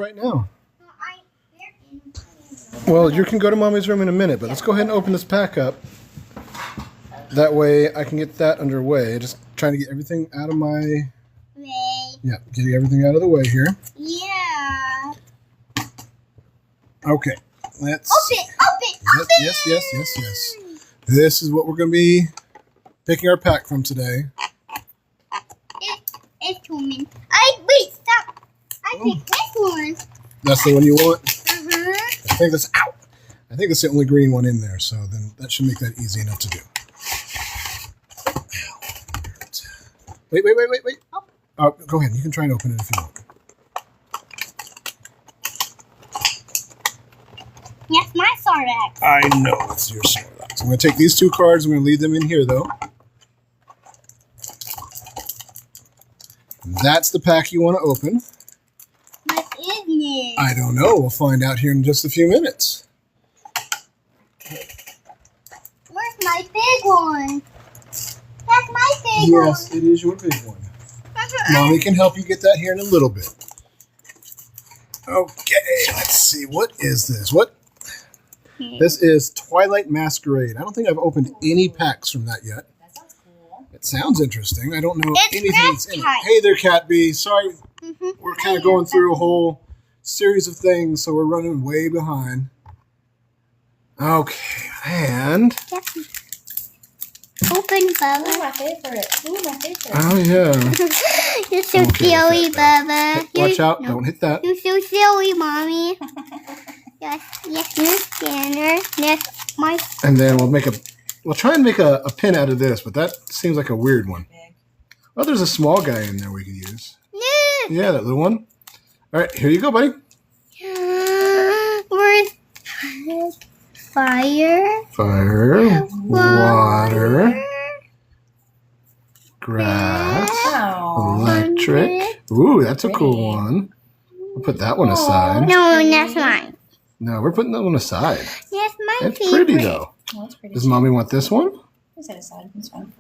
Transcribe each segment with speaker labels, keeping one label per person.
Speaker 1: right now. Well, you can go to Mommy's room in a minute, but let's go ahead and open this pack up. That way I can get that underway. Just trying to get everything out of my... Yeah, getting everything out of the way here.
Speaker 2: Yeah.
Speaker 1: Okay, let's...
Speaker 2: Open!
Speaker 1: Yes. This is what we're going to be picking our pack from today.
Speaker 2: It's human. Wait, stop. I picked this one.
Speaker 1: That's the one you want?
Speaker 2: Uh-huh.
Speaker 1: I think that's out. I think that's the only green one in there, so then that should make that easy enough to do. Wait. Oh, go ahead. You can try and open it if you want.
Speaker 2: That's my Sorrax.
Speaker 1: I know it's your Sorrax. I'm going to take these two cards. I'm going to leave them in here, though. That's the pack you want to open.
Speaker 2: What is it?
Speaker 1: I don't know. We'll find out here in just a few minutes.
Speaker 2: Where's my big one? That's my big one.
Speaker 1: Yes, it is your big one. Mommy can help you get that here in a little bit. Okay, let's see. What is this? This is Twilight Masquerade. I don't think I've opened any packs from that yet.
Speaker 3: That sounds cool.
Speaker 1: It sounds interesting. I don't know
Speaker 2: It's
Speaker 1: anything that's in it.
Speaker 2: cat.
Speaker 1: Hey there, Cat B. Sorry, we're kind of going through a whole series of things, so we're running way behind. Okay, and...
Speaker 2: Open,
Speaker 3: Ooh,
Speaker 2: Bubba.
Speaker 3: my favorite.
Speaker 1: Oh, yeah.
Speaker 2: You're so
Speaker 1: Okay,
Speaker 2: silly, Bubba.
Speaker 1: Watch out. Don't hit that.
Speaker 2: You're so silly, Mommy. Yes, new scanner. That's my...
Speaker 1: And then we'll try and make a pin out of this, but that seems like a weird one. Oh, there's a small guy in there we could use. Yeah, that little one. All right, here you go, buddy.
Speaker 2: Where's fire?
Speaker 1: Fire, water, grass,
Speaker 3: Oh.
Speaker 1: electric. Ooh, that's a cool one. We'll put that one aside.
Speaker 2: No, that's mine.
Speaker 1: No, we're putting that one aside.
Speaker 2: That's my
Speaker 1: It's
Speaker 2: favorite.
Speaker 1: pretty, though.
Speaker 3: Oh, that's pretty.
Speaker 1: Does Mommy want this one?
Speaker 3: Set aside. This one.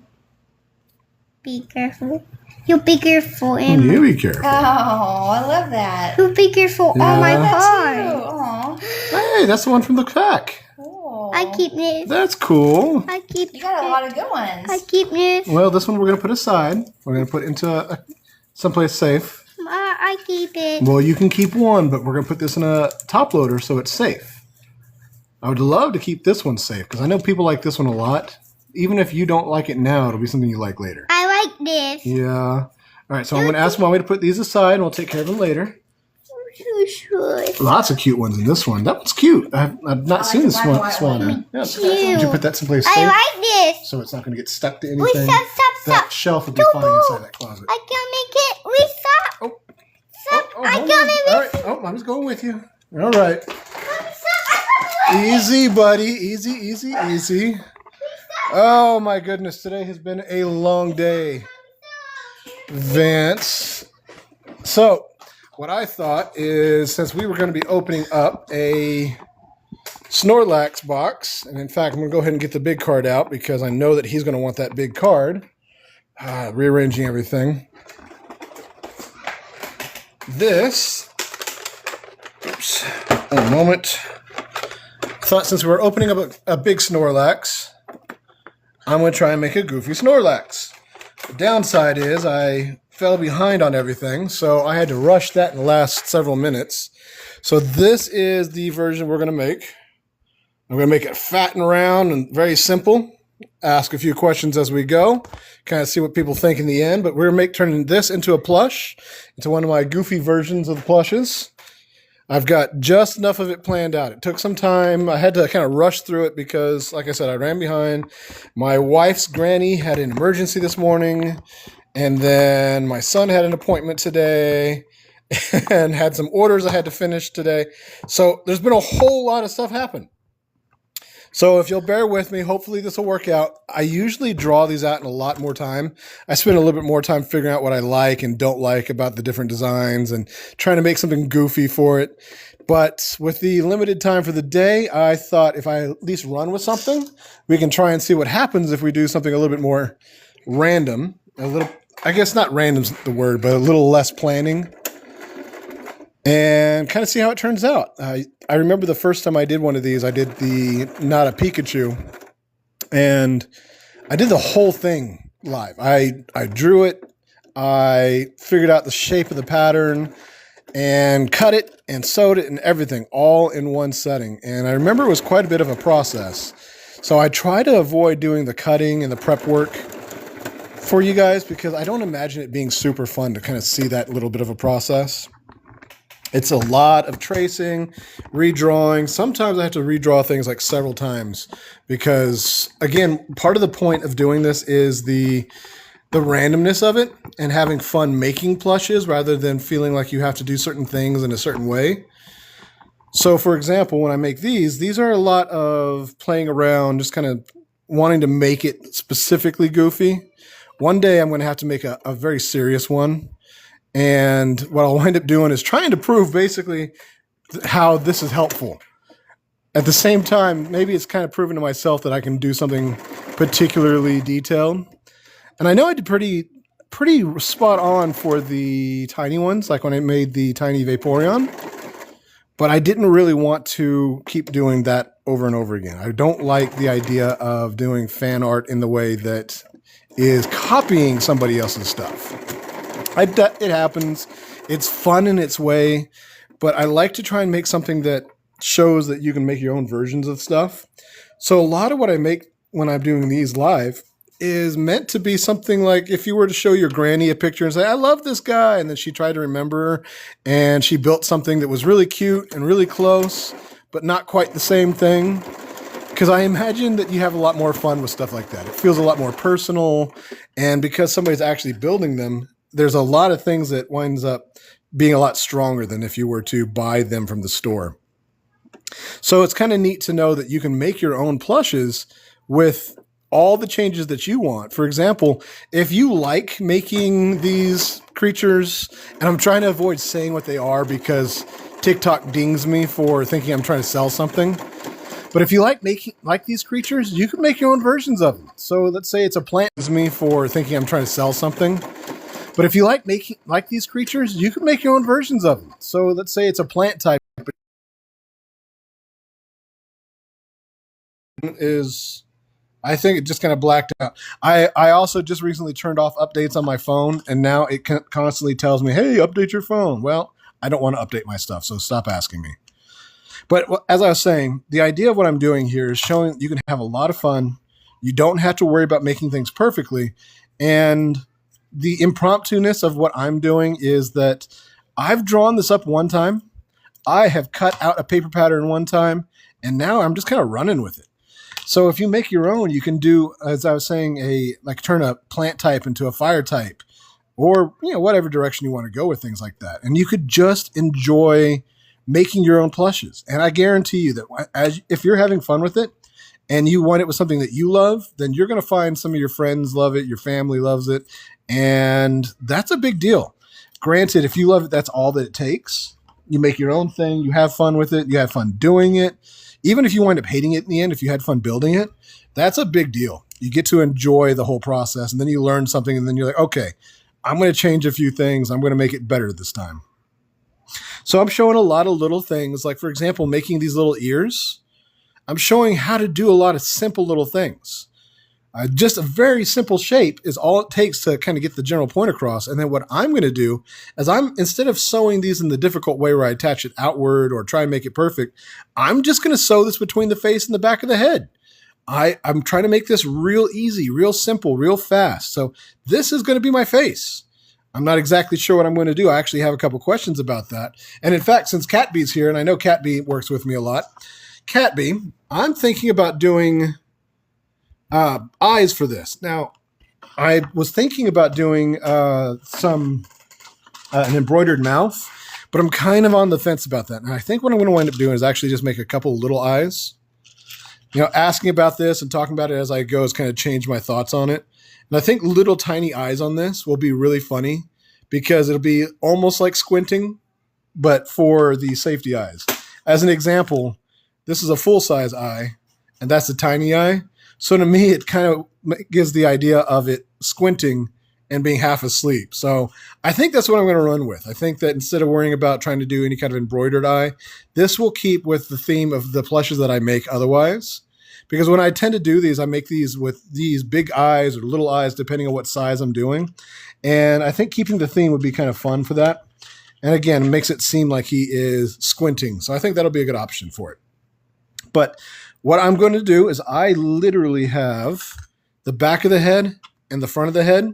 Speaker 2: Be careful. You be careful,
Speaker 1: Oh,
Speaker 2: Emma.
Speaker 1: you be careful.
Speaker 3: Oh, I love that.
Speaker 2: You be careful.
Speaker 1: Yeah.
Speaker 2: Oh my
Speaker 3: That
Speaker 2: God.
Speaker 3: too. Aw,
Speaker 1: Hey, that's the one from the pack.
Speaker 3: cool.
Speaker 2: I keep this.
Speaker 1: That's cool.
Speaker 2: I keep
Speaker 3: You got a lot of good ones.
Speaker 2: I keep this.
Speaker 1: Well, this one we're going to put aside. We're going to put into someplace safe.
Speaker 2: I keep it.
Speaker 1: Well, you can keep one, but we're going to put this in a top loader so it's safe. I would love to keep this one safe because I know people like this one a lot. Even if you don't like it now, it'll be something you like later.
Speaker 2: I like this.
Speaker 1: Yeah. All right, so I'm going to ask Mommy to put these aside, and we'll take care of them later.
Speaker 2: You should.
Speaker 1: Lots of cute ones in this one. That one's cute. I've not seen this one. Yeah. Did you put that someplace safe?
Speaker 2: I like this.
Speaker 1: So it's not going to get stuck to
Speaker 2: Wait,
Speaker 1: anything?
Speaker 2: stop.
Speaker 1: That shelf will be fine inside that closet.
Speaker 2: I can make it. Wait, stop.
Speaker 1: Oh.
Speaker 2: Stop. I
Speaker 1: hold
Speaker 2: can
Speaker 1: on.
Speaker 2: make
Speaker 1: All
Speaker 2: it.
Speaker 1: right. Oh, Mommy's going with you. All right.
Speaker 2: Stop.
Speaker 1: Easy, buddy. Easy. Oh, my goodness. Today has been a long day, Vance. So, what I thought is, since we were going to be opening up a Sorrax box, and in fact, I'm going to go ahead and get the big card out because I know that he's going to want that big card. Rearranging everything. This, oops, one moment. Thought since we were opening up a big Sorrax, I'm going to try and make a goofy Sorrax. The downside is I fell behind on everything, so I had to rush that in the last several minutes. So this is the version we're going to make. I'm going to make it fat and round and very simple. Ask a few questions as we go, kind of see what people think in the end. But we're going to turning this into a plush, into one of my goofy versions of the plushes. I've got just enough of it planned out. It took some time. I had to kind of rush through it because, like I said, I ran behind. My wife's granny had an emergency this morning, and then my son had an appointment today and had some orders I had to finish today. So there's been a whole lot of stuff happen. So if you'll bear with me, hopefully this will work out. I usually draw these out in a lot more time. I spend a little bit more time figuring out what I like and don't like about the different designs and trying to make something goofy for it. But with the limited time for the day, I thought if I at least run with something, we can try and see what happens if we do something a little bit more random. I guess not random's the word, but a little less planning. and kind of see how it turns out. I remember the first time I did one of these, I did the Not a Pikachu, and I did the whole thing live. I drew it, I figured out the shape of the pattern, and cut it and sewed it and everything all in one setting. And I remember it was quite a bit of a process. So I try to avoid doing the cutting and the prep work for you guys because I don't imagine it being super fun to kind of see that little bit of a process. It's a lot of tracing, redrawing. Sometimes I have to redraw things like several times because, again, part of the point of doing this is the randomness of it and having fun making plushes rather than feeling like you have to do certain things in a certain way. So, for example, when I make these are a lot of playing around, just kind of wanting to make it specifically goofy. One day I'm going to have to make a very serious one. And what I'll wind up doing is trying to prove basically how this is helpful. At the same time, maybe it's kind of proven to myself that I can do something particularly detailed. And I know I did pretty spot on for the tiny ones, like when I made the tiny Vaporeon. But I didn't really want to keep doing that over and over again. I don't like the idea of doing fan art in the way that is copying somebody else's stuff. It happens. It's fun in its way, but I like to try and make something that shows that you can make your own versions of stuff. So a lot of what I make when I'm doing these live is meant to be something like if you were to show your granny a picture and say, I love this guy, and then she tried to remember and she built something that was really cute and really close, but not quite the same thing. Because I imagine that you have a lot more fun with stuff like that. It feels a lot more personal, and because somebody's actually building them, there's a lot of things that winds up being a lot stronger than if you were to buy them from the store. So it's kind of neat to know that you can make your own plushes with all the changes that you want. For example, if you like making these creatures, and I'm trying to avoid saying what they are because TikTok dings me for thinking I'm trying to sell something. But if you like these creatures, you can make your own versions of them. So let's say it's a plant. Dings me for thinking I'm trying to sell something. But if you like these creatures, you can make your own versions of them. So let's say it's a plant type. I think it just kind of blacked out. I also just recently turned off updates on my phone, and now it constantly tells me, hey, update your phone. Well, I don't want to update my stuff, so stop asking me. But as I was saying, the idea of what I'm doing here is showing you can have a lot of fun. You don't have to worry about making things perfectly. And the impromptu-ness of what I'm doing is that I've drawn this up one time. I have cut out a paper pattern one time, and now I'm just kind of running with it. So if you make your own, you can do, as I was saying, turn a plant type into a fire type, or whatever direction you want to go with things like that. And you could just enjoy making your own plushes. And I guarantee you that if you're having fun with it and you want it with something that you love, then you're going to find some of your friends love it, your family loves it, and that's a big deal. Granted, if you love it, that's all that it takes. You make your own thing, you have fun with it, you have fun doing it. Even if you wind up hating it in the end, if you had fun building it, that's a big deal. You get to enjoy the whole process, and then you learn something, and then you're like, okay, I'm going to change a few things. I'm going to make it better this time. So I'm showing a lot of little things, like, for example, making these little ears. I'm showing how to do a lot of simple little things. Just a very simple shape is all it takes to kind of get the general point across. And then what I'm going to do is instead of sewing these in the difficult way where I attach it outward or try and make it perfect, I'm just going to sew this between the face and the back of the head. I'm trying to make this real easy, real simple, real fast. So this is going to be my face. I'm not exactly sure what I'm going to do. I actually have a couple questions about that. And in fact, since Cat Bee's here, and I know Cat Bee works with me a lot, Cat Bee, I'm thinking about doing eyes for this. Now, I was thinking about doing an embroidered mouth, but I'm kind of on the fence about that. And I think what I'm going to wind up doing is actually just make a couple little eyes. Asking about this and talking about it as I go has kind of changed my thoughts on it. And I think little tiny eyes on this will be really funny because it'll be almost like squinting, but for the safety eyes. As an example, this is a full-size eye, and that's a tiny eye. So to me, it kind of gives the idea of it squinting and being half asleep. So I think that's what I'm going to run with. I think that instead of worrying about trying to do any kind of embroidered eye, this will keep with the theme of the plushes that I make otherwise. Because when I tend to do these, I make these with these big eyes or little eyes, depending on what size I'm doing. And I think keeping the theme would be kind of fun for that. And again, it makes it seem like he is squinting. So I think that'll be a good option for it. But what I'm going to do is I literally have the back of the head and the front of the head.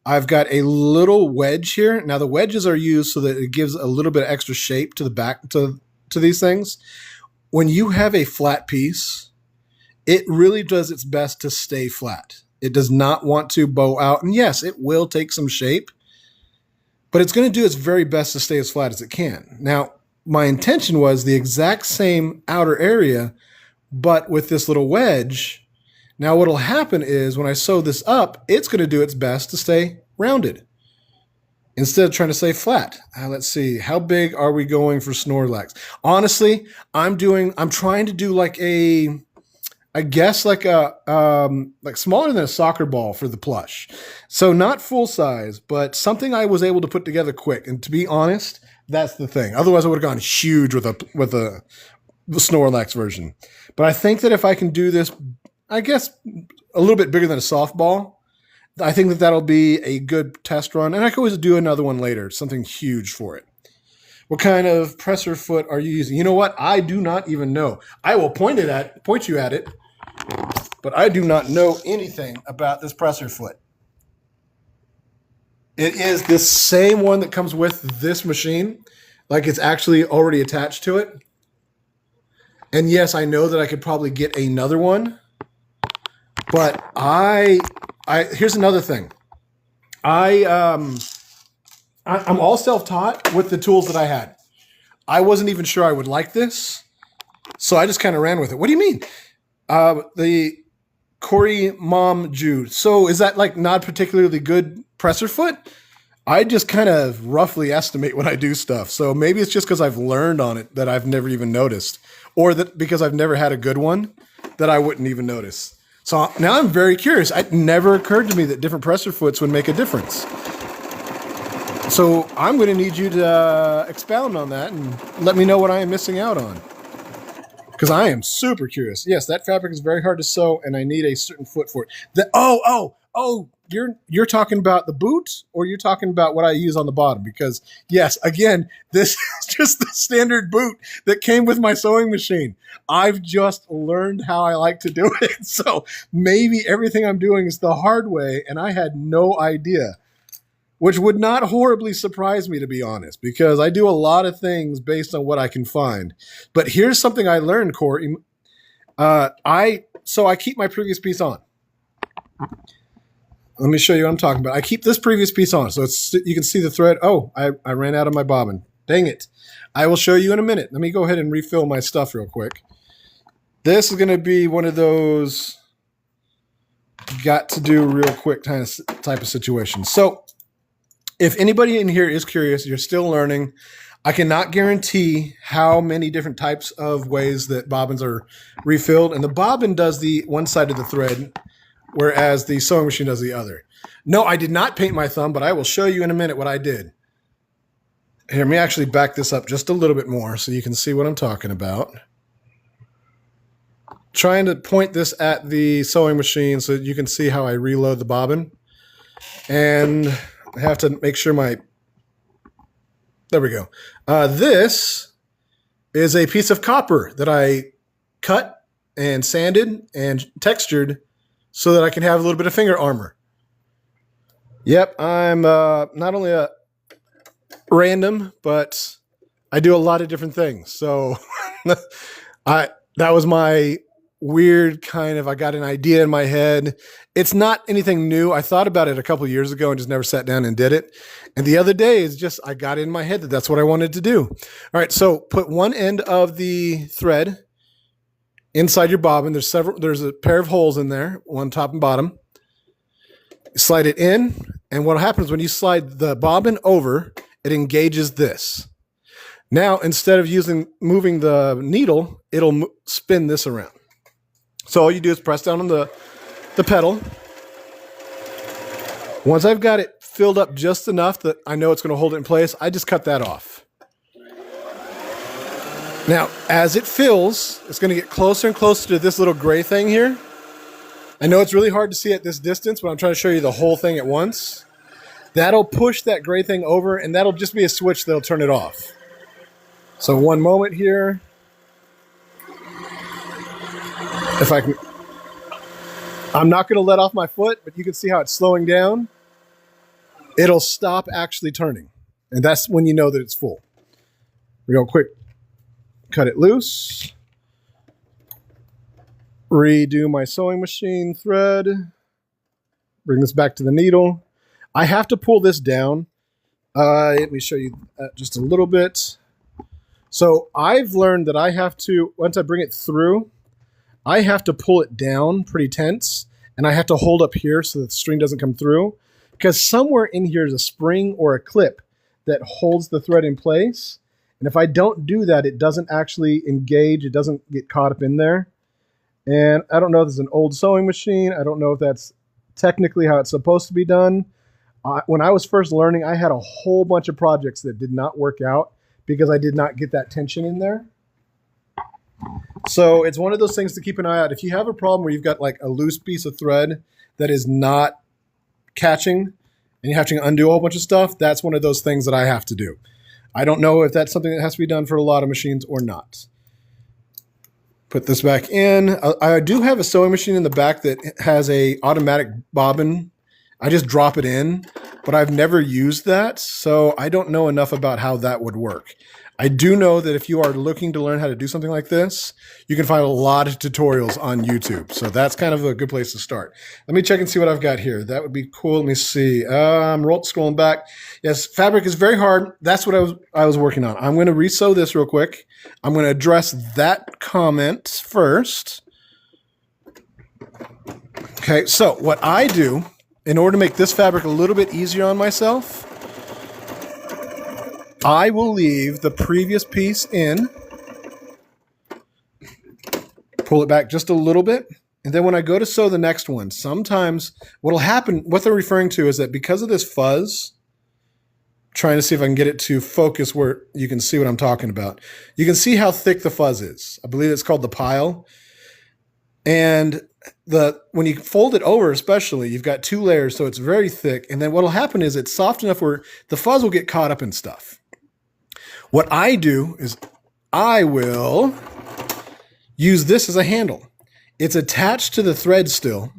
Speaker 1: I've got a little wedge here. Now the wedges are used so that it gives a little bit of extra shape to the back to these things. When you have a flat piece, it really does its best to stay flat. It does not want to bow out. And yes, it will take some shape, but it's going to do its very best to stay as flat as it can. Now, my intention was the exact same outer area, but with this little wedge. Now, what will happen is when I sew this up, it's going to do its best to stay rounded instead of trying to stay flat. Let's see. How big are we going for Snorlax? Honestly, I'm trying to do like like smaller than a soccer ball for the plush. So not full size, but something I was able to put together quick. And to be honest, that's the thing. Otherwise I would have gone huge with the Snorlax version. But I think that if I can do this, I guess a little bit bigger than a softball, I think that that'll be a good test run. And I could always do another one later, something huge for it. What kind of presser foot are you using? You know what? I do not even know. I will point you at it, but I do not know anything about this presser foot. It is the same one that comes with this machine, like it's actually already attached to it. And yes, I know that I could probably get another one, but here's another thing. I'm all self-taught with the tools that I had. I wasn't even sure I would like this, so I just kind of ran with it. What do you mean? The Corey Mom Jude. So is that like not particularly good presser foot? I just kind of roughly estimate when I do stuff. So maybe it's just because I've learned on it that I've never even noticed, or that because I've never had a good one that I wouldn't even notice. So now I'm very curious. It never occurred to me that different presser foots would make a difference. So I'm going to need you to expound on that and let me know what I am missing out on. Because I am super curious. Yes, that fabric is very hard to sew, and I need a certain foot for it. You're talking about the boot, or you're talking about what I use on the bottom? Because yes, again, this is just the standard boot that came with my sewing machine. I've just learned how I like to do it. So maybe everything I'm doing is the hard way, and I had no idea. Which would not horribly surprise me, to be honest, because I do a lot of things based on what I can find. But here's something I learned, Corey. I keep my previous piece on. Let me show you what I'm talking about. I keep this previous piece on, so you can see the thread. Oh, I ran out of my bobbin. Dang it. I will show you in a minute. Let me go ahead and refill my stuff real quick. This is going to be one of those got to do real quick type of situations. So if anybody in here is curious, you're still learning, I cannot guarantee how many different types of ways that bobbins are refilled. And the bobbin does the one side of the thread, whereas the sewing machine does the other. No, I did not paint my thumb, but I will show you in a minute what I did. Here, let me actually back this up just a little bit more so you can see what I'm talking about. Trying to point this at the sewing machine so that you can see how I reload the bobbin. And I have to make sure there we go. This is a piece of copper that I cut and sanded and textured so that I can have a little bit of finger armor. Yep, I'm not only a random, but I do a lot of different things. So that was my weird I got an idea in my head. It's not anything new. I thought about it a couple of years ago and just never sat down and did it. And the other day is just, I got in my head that that's what I wanted to do. All right. So put one end of the thread inside your bobbin. There's a pair of holes in there, one top and bottom. Slide it in. And what happens when you slide the bobbin over, it engages this. Now, instead of moving the needle, it'll spin this around. So all you do is press down on the pedal, Once I've got it filled up just enough that I know it's going to hold it in place, I just cut that off. Now, as it fills, it's going to get closer and closer to this little gray thing here. I know it's really hard to see at this distance, but I'm trying to show you the whole thing at once. That'll push that gray thing over, and that'll just be a switch that'll turn it off. So one moment here. If I can, I'm not going to let off my foot, but you can see how it's slowing down. It'll stop actually turning, and that's when you know that it's full. Real quick, cut it loose. Redo my sewing machine thread. Bring this back to the needle. I have to pull this down. Let me show you just a little bit. So I've learned that I have to, once I bring it through, I have to pull it down pretty tense, and I have to hold up here so that the string doesn't come through, because somewhere in here is a spring or a clip that holds the thread in place. And if I don't do that, it doesn't actually engage. It doesn't get caught up in there. And I don't know if this is an old sewing machine. I don't know if that's technically how it's supposed to be done. When I was first learning, I had a whole bunch of projects that did not work out because I did not get that tension in there. So it's one of those things to keep an eye out. If you have a problem where you've got like a loose piece of thread that is not catching and you have to undo a whole bunch of stuff, that's one of those things that I have to do. I don't know if that's something that has to be done for a lot of machines or not. Put this back in. I do have a sewing machine in the back that has a automatic bobbin. I just drop it in, but I've never used that, so I don't know enough about how that would work. I do know that if you are looking to learn how to do something like this, you can find a lot of tutorials on YouTube. So that's kind of a good place to start. Let me check and see what I've got here. That would be cool. Let me see. I'm scrolling back. Yes, fabric is very hard. That's what I was working on. I'm going to resew this real quick. I'm going to address that comment first. Okay, so what I do in order to make this fabric a little bit easier on myself, I will leave the previous piece in, pull it back just a little bit, and then when I go to sew the next one, sometimes what will happen, what they're referring to is that because of this fuzz, trying to see if I can get it to focus where you can see what I'm talking about. You can see how thick the fuzz is. I believe it's called the pile. And when you fold it over, especially, you've got two layers, so it's very thick. And then what will happen is it's soft enough where the fuzz will get caught up in stuff. What I do is I will use this as a handle. It's attached to the thread still.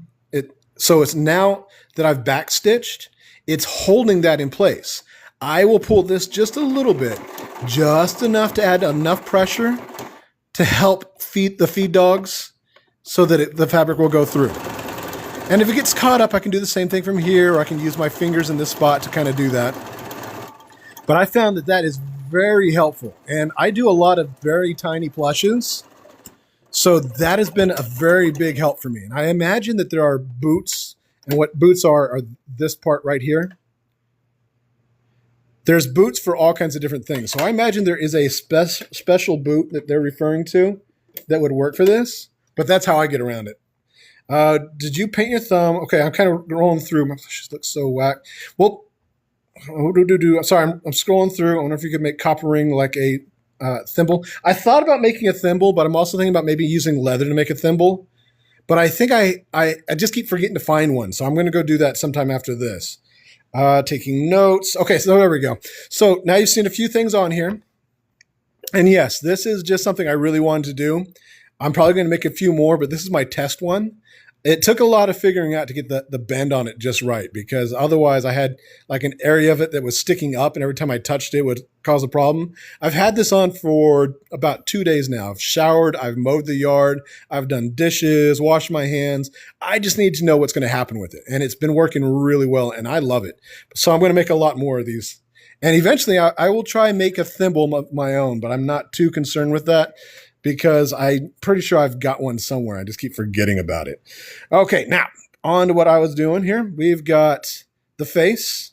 Speaker 1: So it's now that I've backstitched, it's holding that in place. I will pull this just a little bit, just enough to add enough pressure to help feed the feed dogs so that the fabric will go through. And if it gets caught up, I can do the same thing from here, or I can use my fingers in this spot to kind of do that. But I found that that is very helpful. And I do a lot of very tiny plushes. So that has been a very big help for me. And I imagine that there are boots, and what boots are this part right here. There's boots for all kinds of different things. So I imagine there is a special boot that they're referring to that would work for this, but that's how I get around it. Did you paint your thumb? Okay, I'm kind of rolling through. My flashes look so whack. Well, sorry, I'm scrolling through. I wonder if you could make copper ring like a thimble. I thought about making a thimble, but I'm also thinking about maybe using leather to make a thimble. But I think I just keep forgetting to find one. So I'm going to go do that sometime after this. Taking notes. Okay, so there we go. So now you've seen a few things on here. And yes, this is just something I really wanted to do. I'm probably going to make a few more, but this is my test one. It took a lot of figuring out to get the bend on it just right, because otherwise I had like an area of it that was sticking up, and every time I touched it would cause a problem. I've had this on for about 2 days now. I've showered, I've mowed the yard, I've done dishes, washed my hands. I just need to know what's going to happen with it. And it's been working really well, and I love it. So I'm going to make a lot more of these. And eventually I will try and make a thimble of my own, but I'm not too concerned with that, because I'm pretty sure I've got one somewhere. I just keep forgetting about it. Okay, now on to what I was doing here. We've got the face.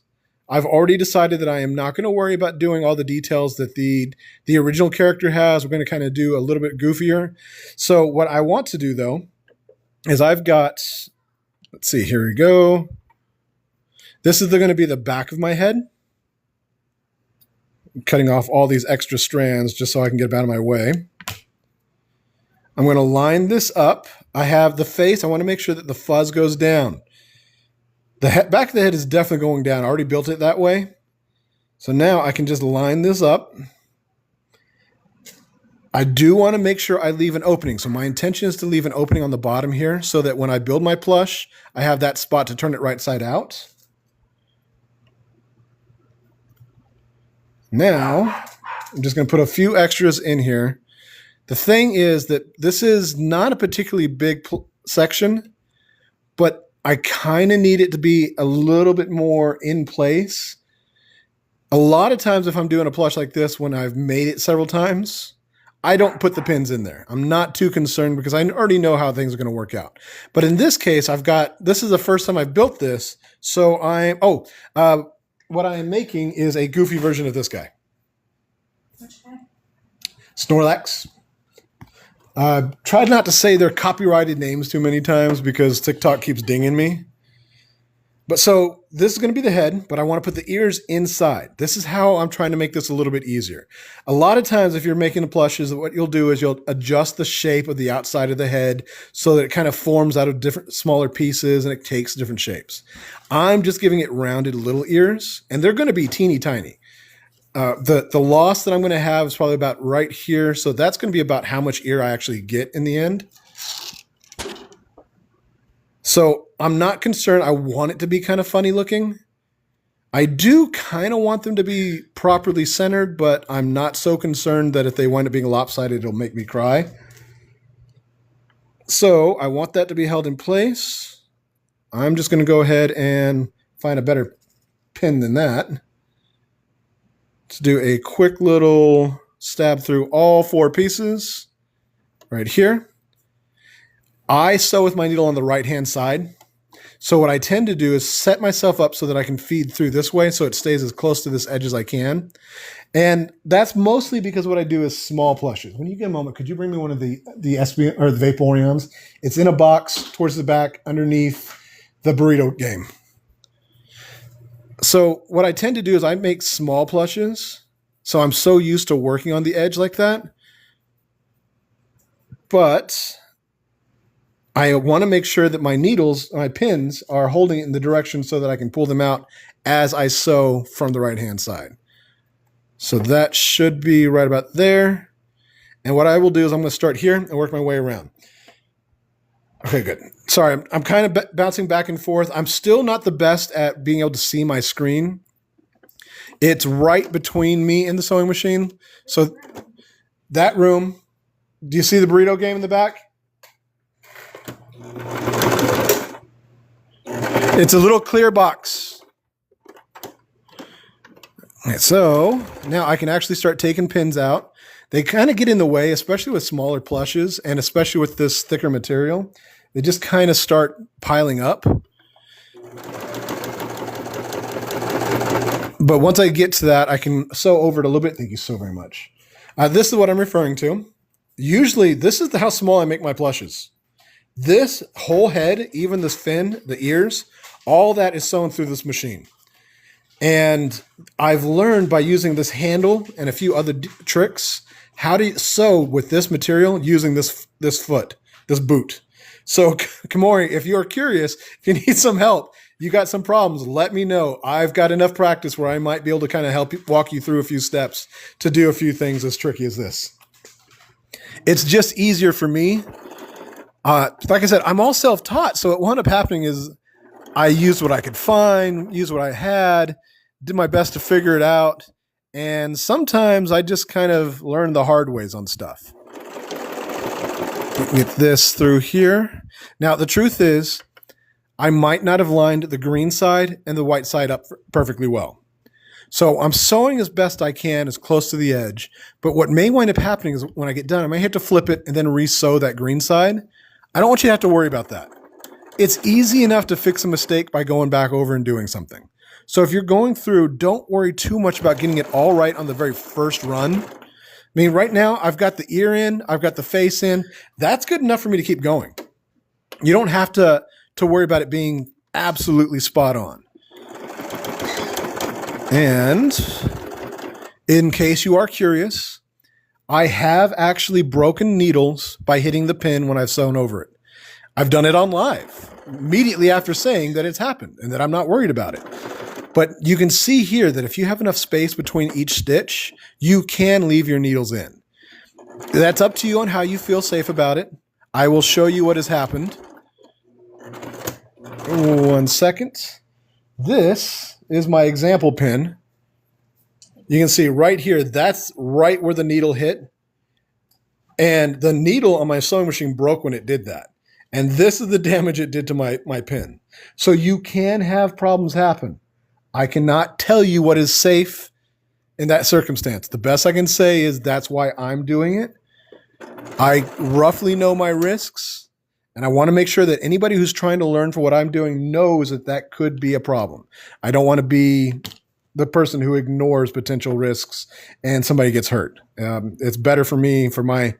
Speaker 1: I've already decided that I am not going to worry about doing all the details that the original character has. We're going to kind of do a little bit goofier. So what I want to do, though, is I've got, let's see, here we go. This is going to be the back of my head. I'm cutting off all these extra strands just so I can get them out of my way. I'm going to line this up. I have the face. I want to make sure that the fuzz goes down. The back of the head is definitely going down. I already built it that way. So now I can just line this up. I do want to make sure I leave an opening. So my intention is to leave an opening on the bottom here so that when I build my plush, I have that spot to turn it right side out. Now, I'm just going to put a few extras in here. The thing is that this is not a particularly big section, but I kind of need it to be a little bit more in place. A lot of times if I'm doing a plush like this, when I've made it several times, I don't put the pins in there. I'm not too concerned because I already know how things are going to work out. But in this case, this is the first time I've built this. So what I am making is a goofy version of this guy.
Speaker 3: Which guy?
Speaker 1: Sorrax. Tried not to say their copyrighted names too many times because TikTok keeps dinging me. But so this is going to be the head, but I want to put the ears inside. This is how I'm trying to make this a little bit easier. A lot of times if you're making the plushes, what you'll do is you'll adjust the shape of the outside of the head so that it kind of forms out of different smaller pieces and it takes different shapes. I'm just giving it rounded little ears, and they're going to be teeny tiny. The loss that I'm going to have is probably about right here. So that's going to be about how much ear I actually get in the end. So I'm not concerned. I want it to be kind of funny looking. I do kind of want them to be properly centered, but I'm not so concerned that if they wind up being lopsided, it'll make me cry. So I want that to be held in place. I'm just going to go ahead and find a better pin than that. Let's do a quick little stab through all 4 pieces right here. I sew with my needle on the right-hand side. So what I tend to do is set myself up so that I can feed through this way so it stays as close to this edge as I can. And that's mostly because what I do is small plushes. When you get a moment, could you bring me one of the SB or the Vaporeons? It's in a box towards the back underneath the burrito game. So what I tend to do is I make small plushes. So I'm so used to working on the edge like that. But I want to make sure that my needles, my pins, are holding it in the direction so that I can pull them out as I sew from the right-hand side. So that should be right about there. And what I will do is I'm going to start here and work my way around. Okay, good. Sorry, I'm kind of bouncing back and forth. I'm still not the best at being able to see my screen. It's right between me and the sewing machine. So that room, do you see the burrito game in the back? It's a little clear box. Okay, so now I can actually start taking pins out. They kind of get in the way, especially with smaller plushes and especially with this thicker material. They just kind of start piling up. But once I get to that, I can sew over it a little bit. Thank you so very much. This is what I'm referring to. Usually, this is how small I make my plushes. This whole head, even this fin, the ears, all that is sewn through this machine. And I've learned by using this handle and a few other tricks how to sew with this material using this foot, this boot. So Kamori, if you're curious, if you need some help, you got some problems, let me know. I've got enough practice where I might be able to kind of help you, walk you through a few steps to do a few things as tricky as this. It's just easier for me. Like I said, I'm all self-taught. So what wound up happening is I used what I could find, used what I had, did my best to figure it out. And sometimes I just kind of learn the hard ways on stuff. Get this through here. Now, the truth is, I might not have lined the green side and the white side up perfectly well. So I'm sewing as best I can, as close to the edge. But what may wind up happening is when I get done, I may have to flip it and then re-sew that green side. I don't want you to have to worry about that. It's easy enough to fix a mistake by going back over and doing something. So if you're going through, don't worry too much about getting it all right on the very first run. I mean, right now, I've got the ear in, I've got the face in. That's good enough for me to keep going. You don't have to worry about it being absolutely spot on. And in case you are curious, I have actually broken needles by hitting the pin when I've sewn over it. I've done it on live immediately after saying that it's happened and that I'm not worried about it. But you can see here that if you have enough space between each stitch, you can leave your needles in. That's up to you on how you feel safe about it. I will show you what has happened. 1 second. This is my example pin. You can see right here, that's right where the needle hit. And the needle on my sewing machine broke when it did that. And this is the damage it did to my pin. So you can have problems happen. I cannot tell you what is safe in that circumstance. The best I can say is that's why I'm doing it. I roughly know my risks, and I want to make sure that anybody who's trying to learn for what I'm doing knows that that could be a problem. I don't want to be the person who ignores potential risks and somebody gets hurt. It's better for me, for my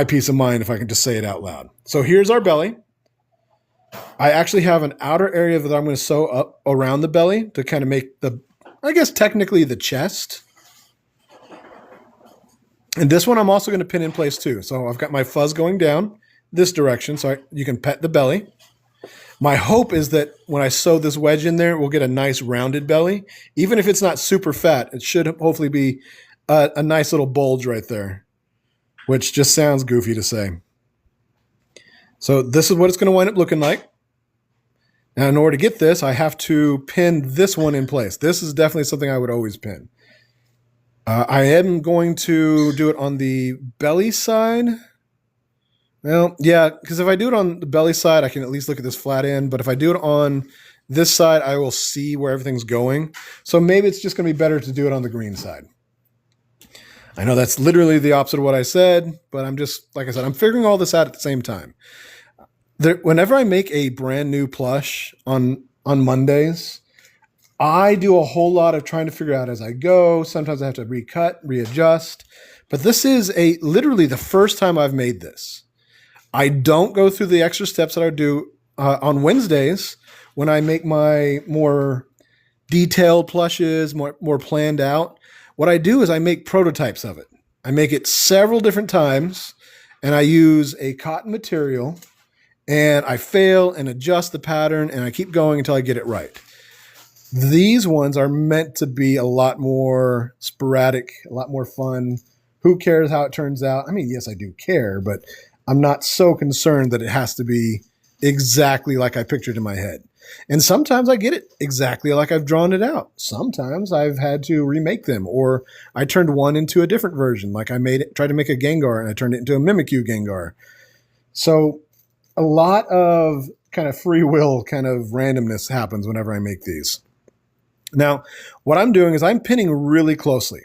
Speaker 1: peace of mind, if I can just say it out loud. So here's our belly. I actually have an outer area that I'm going to sew up around the belly to kind of make the, I guess technically the chest. And this one I'm also going to pin in place too. So I've got my fuzz going down this direction so you can pet the belly. My hope is that when I sew this wedge in there, we'll get a nice rounded belly. Even if it's not super fat, it should hopefully be a nice little bulge right there, which just sounds goofy to say. So this is what it's going to wind up looking like. Now, in order to get this, I have to pin this one in place. This is definitely something I would always pin. I am going to do it on the belly side. Well, yeah, because if I do it on the belly side, I can at least look at this flat end. But if I do it on this side, I will see where everything's going. So maybe it's just going to be better to do it on the green side. I know that's literally the opposite of what I said, but I'm just, like I said, I'm figuring all this out at the same time. Whenever I make a brand new plush on Mondays, I do a whole lot of trying to figure out as I go. Sometimes I have to recut, readjust. But this is literally the first time I've made this. I don't go through the extra steps that I do on Wednesdays when I make my more detailed plushes, more planned out. What I do is I make prototypes of it. I make it several different times, and I use a cotton material, and I fail and adjust the pattern, and I keep going until I get it right. These ones are meant to be a lot more sporadic, a lot more fun. Who cares how it turns out? I mean, yes, I do care, but I'm not so concerned that it has to be exactly like I pictured in my head. And sometimes I get it exactly like I've drawn it out. Sometimes I've had to remake them, or I turned one into a different version. Like I tried to make a Gengar and I turned it into a Mimikyu Gengar. So a lot of kind of free will, kind of randomness happens whenever I make these. Now, what I'm doing is I'm pinning really closely.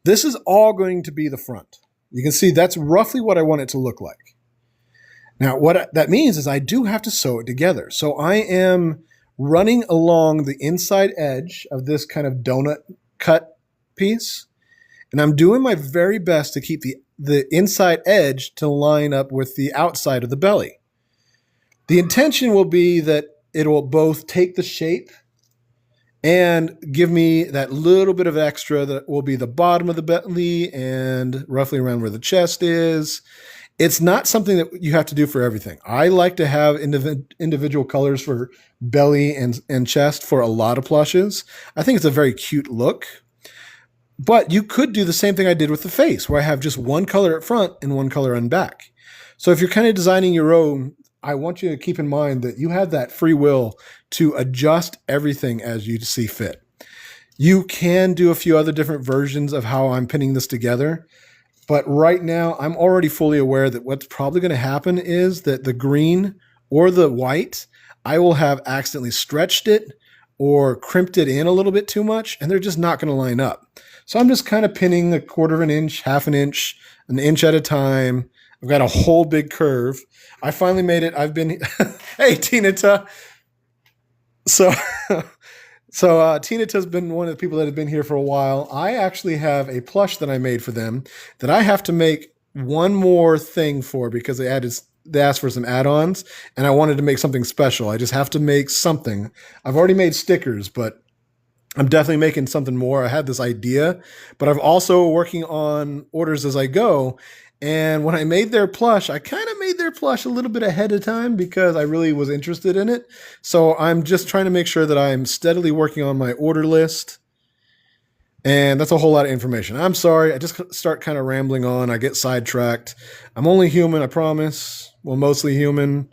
Speaker 1: This is all going to be the front. You can see that's roughly what I want it to look like. Now, what that means is I do have to sew it together. So I am running along the inside edge of this kind of donut cut piece, and I'm doing my very best to keep the inside edge to line up with the outside of the belly. The intention will be that it will both take the shape and give me that little bit of extra that will be the bottom of the belly and roughly around where the chest is. It's not something that you have to do for everything. I like to have individual colors for belly and chest for a lot of plushes. I think it's a very cute look. But you could do the same thing I did with the face, where I have just one color at front and one color on back. So if you're kind of designing your own, I want you to keep in mind that you have that free will to adjust everything as you see fit. You can do a few other different versions of how I'm pinning this together. But right now, I'm already fully aware that what's probably going to happen is that the green or the white, I will have accidentally stretched it or crimped it in a little bit too much, and they're just not going to line up. So I'm just kind of pinning 1/4 of an inch, 1/2 an inch at a time. I've got a whole big curve. I finally made it. I've been, hey, Tinata. So Tinata's been one of the people that have been here for a while. I actually have a plush that I made for them that I have to make one more thing for because they asked for some add-ons, and I wanted to make something special. I just have to make something. I've already made stickers, but I'm definitely making something more. I had this idea, but I'm also working on orders as I go. And when I made their plush, I kind of made their plush a little bit ahead of time because I really was interested in it. So I'm just trying to make sure that I'm steadily working on my order list. And that's a whole lot of information. I'm sorry. I just start kind of rambling on. I get sidetracked. I'm only human, I promise. Well, mostly human.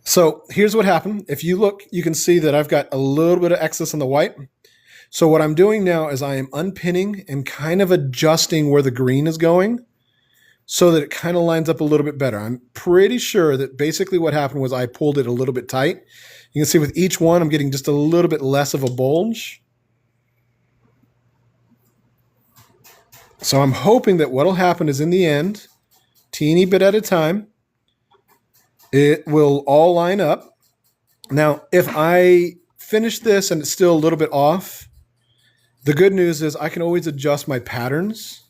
Speaker 1: So here's what happened. If you look, you can see that I've got a little bit of excess on the white. So what I'm doing now is I am unpinning and kind of adjusting where the green is going so that it kind of lines up a little bit better. I'm pretty sure that basically what happened was I pulled it a little bit tight. You can see with each one, I'm getting just a little bit less of a bulge. So I'm hoping that what'll happen is in the end, teeny bit at a time, it will all line up. Now, if I finish this and it's still a little bit off, the good news is I can always adjust my patterns.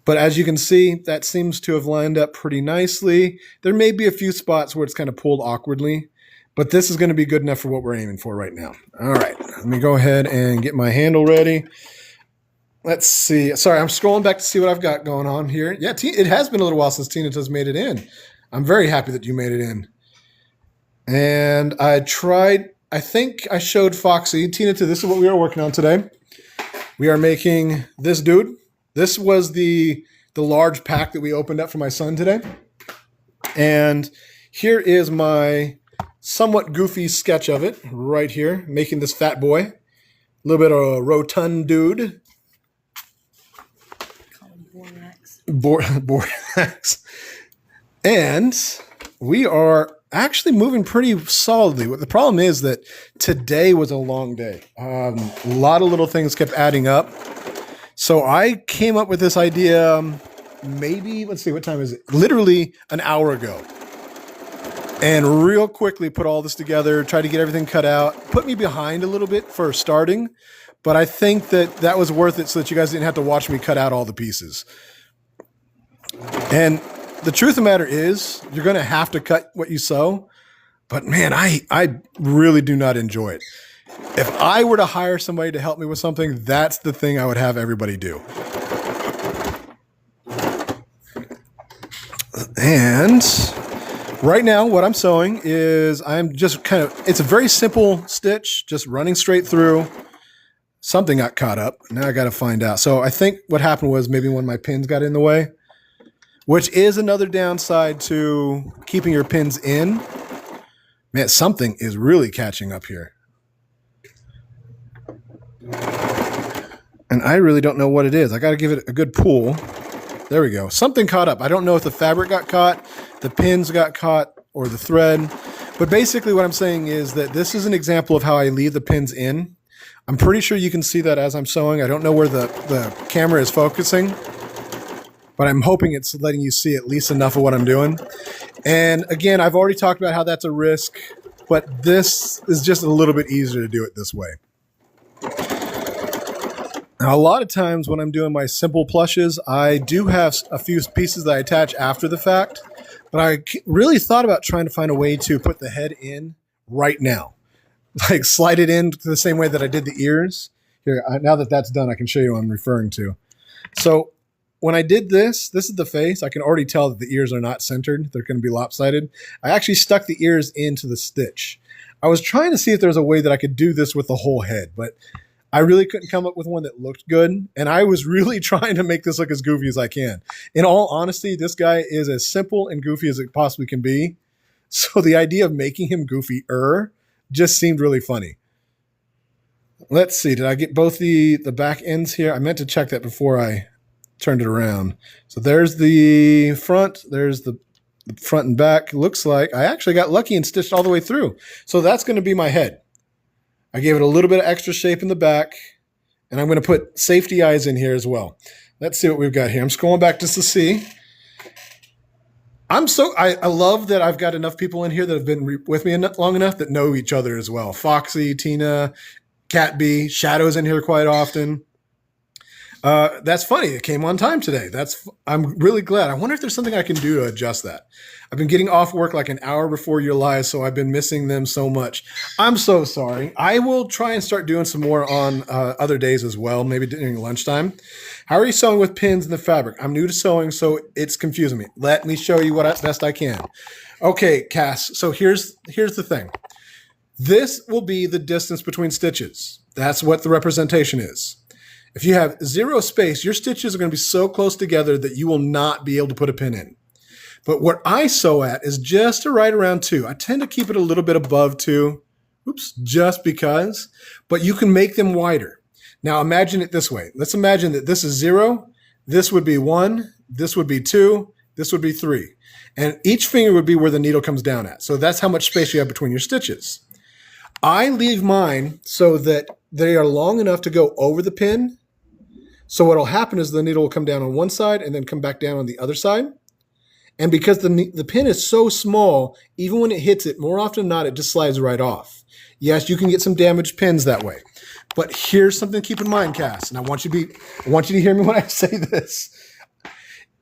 Speaker 1: But as you can see, that seems to have lined up pretty nicely. There may be a few spots where it's kind of pulled awkwardly, but this is going to be good enough for what we're aiming for right now. All right, let me go ahead and get my handle ready. Let's see. Sorry, I'm scrolling back to see what I've got going on here. Yeah, it has been a little while since Tina has made it in. I'm very happy that you made it in. And I think I showed Foxy. Tina, this is what we are working on today. We are making this dude. This was the large pack that we opened up for my son today. And here is my somewhat goofy sketch of it right here, making this fat boy. A little bit of a rotund dude. Borax. And we are actually moving pretty solidly. The problem is that today was a long day. A lot of little things kept adding up. So I came up with this idea maybe, let's see, what time is it? Literally an hour ago. And real quickly put all this together, tried to get everything cut out. Put me behind a little bit for starting. But I think that was worth it so that you guys didn't have to watch me cut out all the pieces. And the truth of the matter is, you're going to have to cut what you sew. But man, I really do not enjoy it. If I were to hire somebody to help me with something, that's the thing I would have everybody do. And right now, what I'm sewing is I'm just it's a very simple stitch, just running straight through. Something got caught up. Now I got to find out. So I think what happened was maybe one of my pins got in the way, which is another downside to keeping your pins in. Man, something is really catching up here. And I really don't know what it is. I got to give it a good pull. There we go. Something caught up. I don't know if the fabric got caught, the pins got caught, or the thread. But basically what I'm saying is that this is an example of how I leave the pins in. I'm pretty sure you can see that as I'm sewing. I don't know where the camera is focusing, but I'm hoping it's letting you see at least enough of what I'm doing. And again, I've already talked about how that's a risk, but this is just a little bit easier to do it this way. Now, a lot of times when I'm doing my simple plushes, I do have a few pieces that I attach after the fact, but I really thought about trying to find a way to put the head in right now. Like slide it in the same way that I did the ears. Here, now that that's done, I can show you what I'm referring to. So when I did this is the face. I can already tell that the ears are not centered. They're going to be lopsided. I actually stuck the ears into the stitch. I was trying to see if there was a way that I could do this with the whole head, but I really couldn't come up with one that looked good. And I was really trying to make this look as goofy as I can. In all honesty, this guy is as simple and goofy as it possibly can be. So the idea of making him goofier just seemed really funny. Let's see. Did I get both the back ends here? I meant to check that before I turned it around. So there's the front. There's the front and back. Looks like I actually got lucky and stitched all the way through. So that's going to be my head. I gave it a little bit of extra shape in the back, and I'm going to put safety eyes in here as well. Let's see what we've got here. I'm scrolling back just to see. I love that I've got enough people in here that have been with me long enough that know each other as well. Foxy, Tina, Cat B, Shadow's in here quite often. That's funny. It came on time today. I'm really glad. I wonder if there's something I can do to adjust that. I've been getting off work like an hour before your live, so I've been missing them so much. I'm so sorry. I will try and start doing some more on other days as well, maybe during lunchtime. How are you sewing with pins in the fabric? I'm new to sewing, so it's confusing me. Let me show you what best I can. Okay, Cass. So here's the thing. This will be the distance between stitches. That's what the representation is. If you have 0 space, your stitches are going to be so close together that you will not be able to put a pin in. But what I sew at is just right around 2. I tend to keep it a little bit above 2. Oops, just because. But you can make them wider. Now imagine it this way. Let's imagine that this is 0. This would be 1. This would be 2. This would be 3. And each finger would be where the needle comes down at. So that's how much space you have between your stitches. I leave mine so that they are long enough to go over the pin. So what will happen is the needle will come down on one side and then come back down on the other side. And because the pin is so small, even when it hits it, more often than not, it just slides right off. Yes, you can get some damaged pins that way. But here's something to keep in mind, Cass, and I want you to hear me when I say this.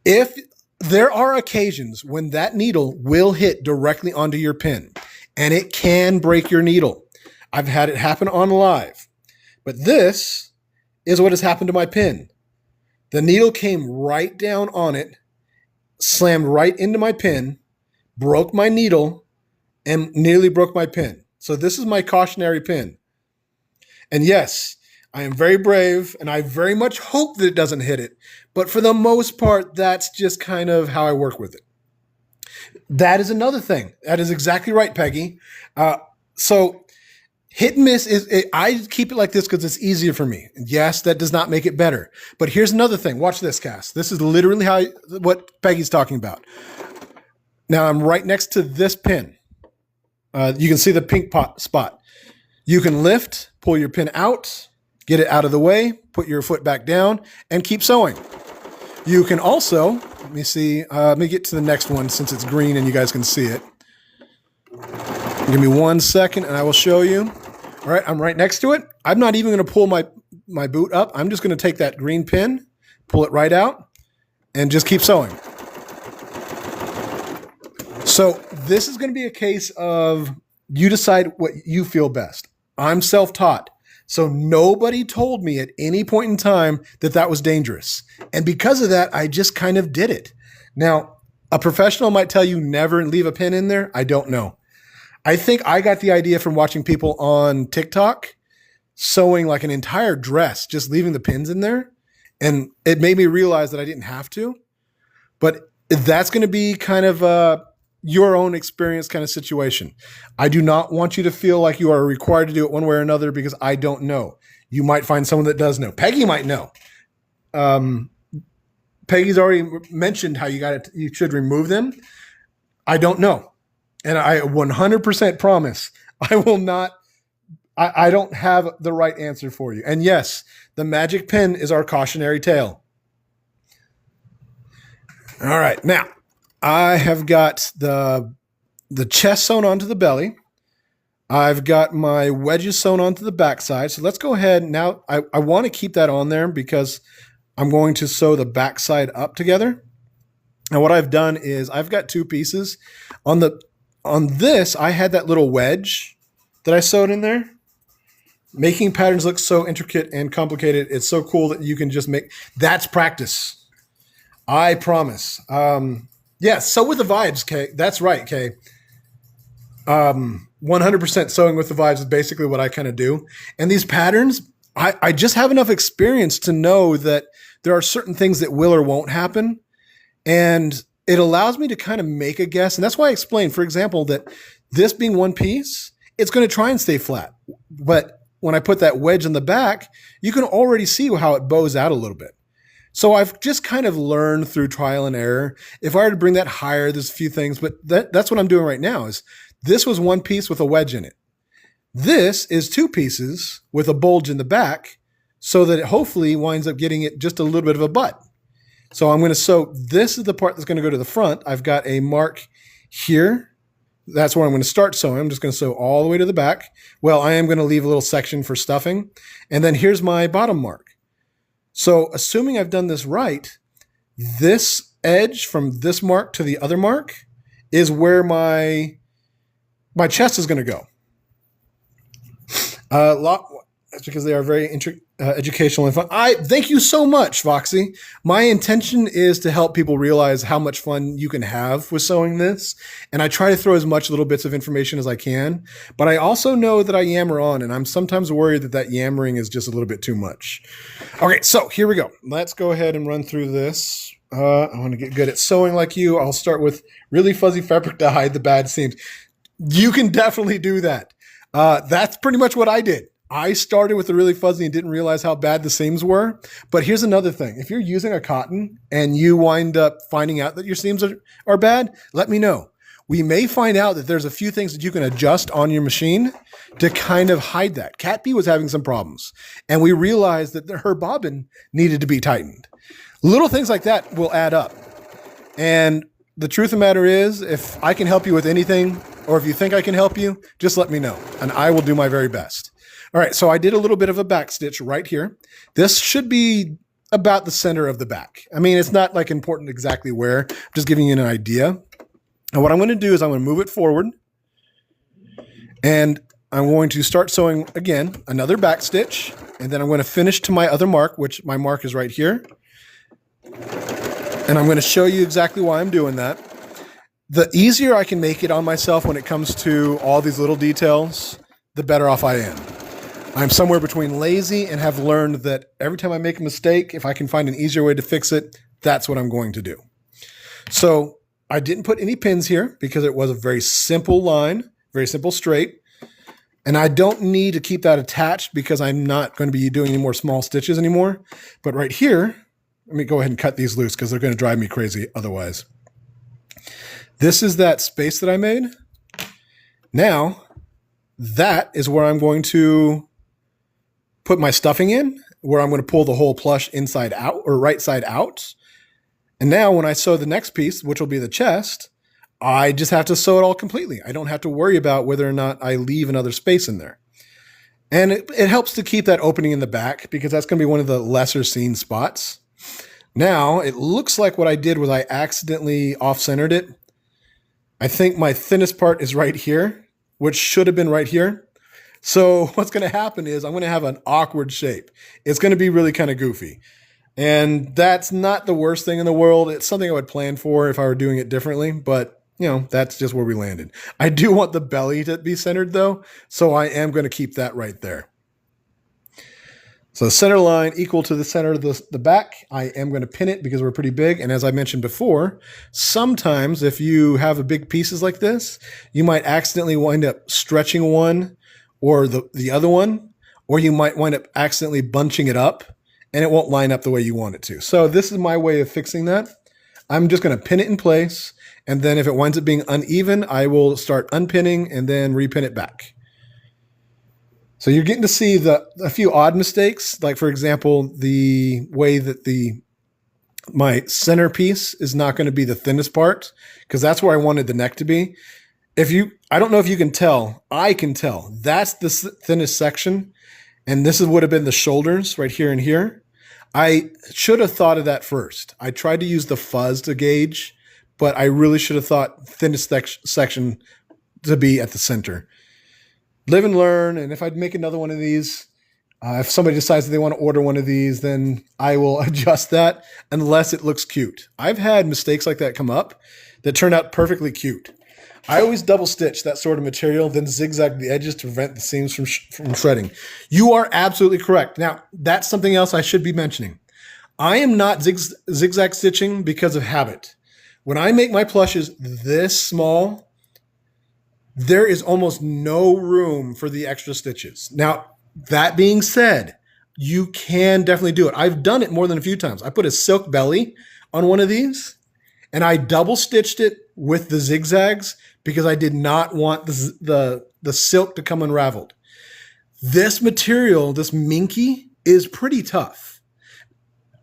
Speaker 1: If there are occasions when that needle will hit directly onto your pin, and it can break your needle. I've had it happen on live. But this is what has happened to my pin. The needle came right down on it, slammed right into my pin, broke my needle, and nearly broke my pin. So this is my cautionary pin. And yes, I am very brave, and I very much hope that it doesn't hit it. But for the most part, that's just kind of how I work with it. That is another thing. That is exactly right, Peggy. So hit and miss I keep it like this because it's easier for me. Yes, that does not make it better. But here's another thing. Watch this, Cass. This is literally what Peggy's talking about. Now I'm right next to this pin. You can see the pink spot. You can lift, pull your pin out, get it out of the way, put your foot back down, and keep sewing. You can also, let me see, let me get to the next one since it's green and you guys can see it. Give me 1 second and I will show you. All right, I'm right next to it. I'm not even going to pull my boot up. I'm just going to take that green pin, pull it right out, and just keep sewing. So this is going to be a case of you decide what you feel best. I'm self-taught. So nobody told me at any point in time that that was dangerous. And because of that, I just kind of did it. Now, a professional might tell you never leave a pin in there. I don't know. I think I got the idea from watching people on TikTok sewing like an entire dress, just leaving the pins in there. And it made me realize that I didn't have to. But that's going to be kind of your own experience kind of situation. I do not want you to feel like you are required to do it one way or another because I don't know. You might find someone that does know. Peggy might know. Peggy's already mentioned how you should remove them. I don't know. And I 100% promise I will not, I don't have the right answer for you. And yes, the magic pin is our cautionary tale. All right. Now, I have got the chest sewn onto the belly. I've got my wedges sewn onto the backside. So let's go ahead. Now, I want to keep that on there because I'm going to sew the backside up together. And what I've done is I've got 2 pieces. On this, I had that little wedge that I sewed in there. Making patterns look so intricate and complicated. It's so cool that you can just that's practice. I promise. Yeah, sew with the vibes, Kay. That's right, Kay. 100% sewing with the vibes is basically what I kind of do. And these patterns, I just have enough experience to know that there are certain things that will or won't happen. And it allows me to kind of make a guess. And that's why I explained, for example, that this being one piece, it's going to try and stay flat. But when I put that wedge in the back, you can already see how it bows out a little bit. So I've just kind of learned through trial and error. If I were to bring that higher, there's a few things, but that's what I'm doing right now is this was one piece with a wedge in it. This is 2 pieces with a bulge in the back so that it hopefully winds up getting it just a little bit of a butt. So I'm going to sew, this is the part that's going to go to the front. I've got a mark here. That's where I'm going to start sewing. I'm just going to sew all the way to the back. Well, I am going to leave a little section for stuffing. And then here's my bottom mark. So assuming I've done this right, this edge from this mark to the other mark is where my chest is going to go. That's because they are very educational and fun. Thank you so much, Foxy. My intention is to help people realize how much fun you can have with sewing this. And I try to throw as much little bits of information as I can. But I also know that I yammer on, and I'm sometimes worried that yammering is just a little bit too much. Okay, so here we go. Let's go ahead and run through this. I want to get good at sewing like you. I'll start with really fuzzy fabric to hide the bad seams. You can definitely do that. That's pretty much what I did. I started with the really fuzzy and didn't realize how bad the seams were. But here's another thing. If you're using a cotton and you wind up finding out that your seams are bad, let me know. We may find out that there's a few things that you can adjust on your machine to kind of hide that. Cat B was having some problems, and we realized that her bobbin needed to be tightened. Little things like that will add up. And the truth of the matter is, if I can help you with anything, or if you think I can help you, just let me know, and I will do my very best. All right, so I did a little bit of a back stitch right here. This should be about the center of the back. I mean, it's not like important exactly where. I'm just giving you an idea. And what I'm going to do is I'm going to move it forward. And I'm going to start sewing, again, another back stitch. And then I'm going to finish to my other mark, which my mark is right here. And I'm going to show you exactly why I'm doing that. The easier I can make it on myself when it comes to all these little details, the better off I am. I'm somewhere between lazy and have learned that every time I make a mistake, if I can find an easier way to fix it, that's what I'm going to do. So I didn't put any pins here because it was a very simple line, very simple straight. And I don't need to keep that attached because I'm not going to be doing any more small stitches anymore. But right here, let me go ahead and cut these loose because they're going to drive me crazy otherwise. This is that space that I made. Now, that is where I'm going to put my stuffing in, where I'm going to pull the whole plush inside out or right side out. And now when I sew the next piece, which will be the chest, I just have to sew it all completely. I don't have to worry about whether or not I leave another space in there. And it helps to keep that opening in the back because that's going to be one of the lesser seen spots. Now it looks like what I did was I accidentally off-centered it. I think my thinnest part is right here, which should have been right here. So what's going to happen is I'm going to have an awkward shape. It's going to be really kind of goofy. And that's not the worst thing in the world. It's something I would plan for if I were doing it differently. But, you know, that's just where we landed. I do want the belly to be centered, though. So I am going to keep that right there. So the center line equal to the center of the back. I am going to pin it because we're pretty big. And as I mentioned before, sometimes if you have big pieces like this, you might accidentally wind up stretching one or the other one, or you might wind up accidentally bunching it up and it won't line up the way you want it to. So this is my way of fixing that. I'm just going to pin it in place. And then if it winds up being uneven, I will start unpinning and then repin it back. So you're getting to see a few odd mistakes. Like for example, the way that my centerpiece is not going to be the thinnest part because that's where I wanted the neck to be. I don't know if you can tell, I can tell. That's the thinnest section. And this would have been the shoulders right here and here. I should have thought of that first. I tried to use the fuzz to gauge, but I really should have thought thinnest section to be at the center. Live and learn. And if I'd make another one of these, if somebody decides that they want to order one of these, then I will adjust that unless it looks cute. I've had mistakes like that come up that turn out perfectly cute. I always double stitch that sort of material, then zigzag the edges to prevent the seams from shredding. You are absolutely correct. Now, that's something else I should be mentioning. I am not zigzag stitching because of habit. When I make my plushes this small, there is almost no room for the extra stitches. Now, that being said, you can definitely do it. I've done it more than a few times. I put a silk belly on one of these, and I double stitched it with the zigzags because I did not want the silk to come unraveled. This material, this minky, is pretty tough.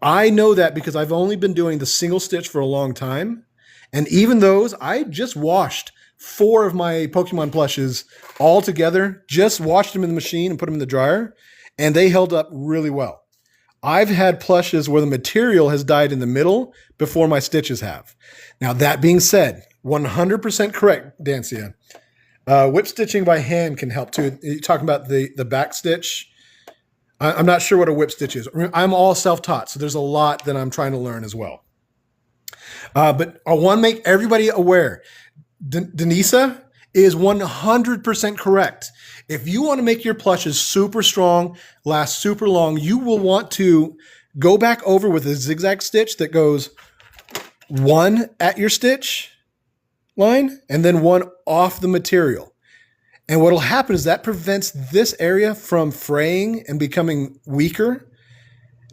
Speaker 1: I know that because I've only been doing the single stitch for a long time. And even those, I just washed 4 of my Pokemon plushes all together, just washed them in the machine and put them in the dryer, and they held up really well. I've had plushes where the material has died in the middle before my stitches have. Now, that being said, 100% correct, Dancia. Whip stitching by hand can help too. You're talking about the back stitch. I'm not sure what a whip stitch is. I'm all self-taught, so there's a lot that I'm trying to learn as well. But I want to make everybody aware. Denisa is 100% correct. If you want to make your plushes super strong, last super long, you will want to go back over with a zigzag stitch that goes one at your stitch line and then one off the material. And what will happen is that prevents this area from fraying and becoming weaker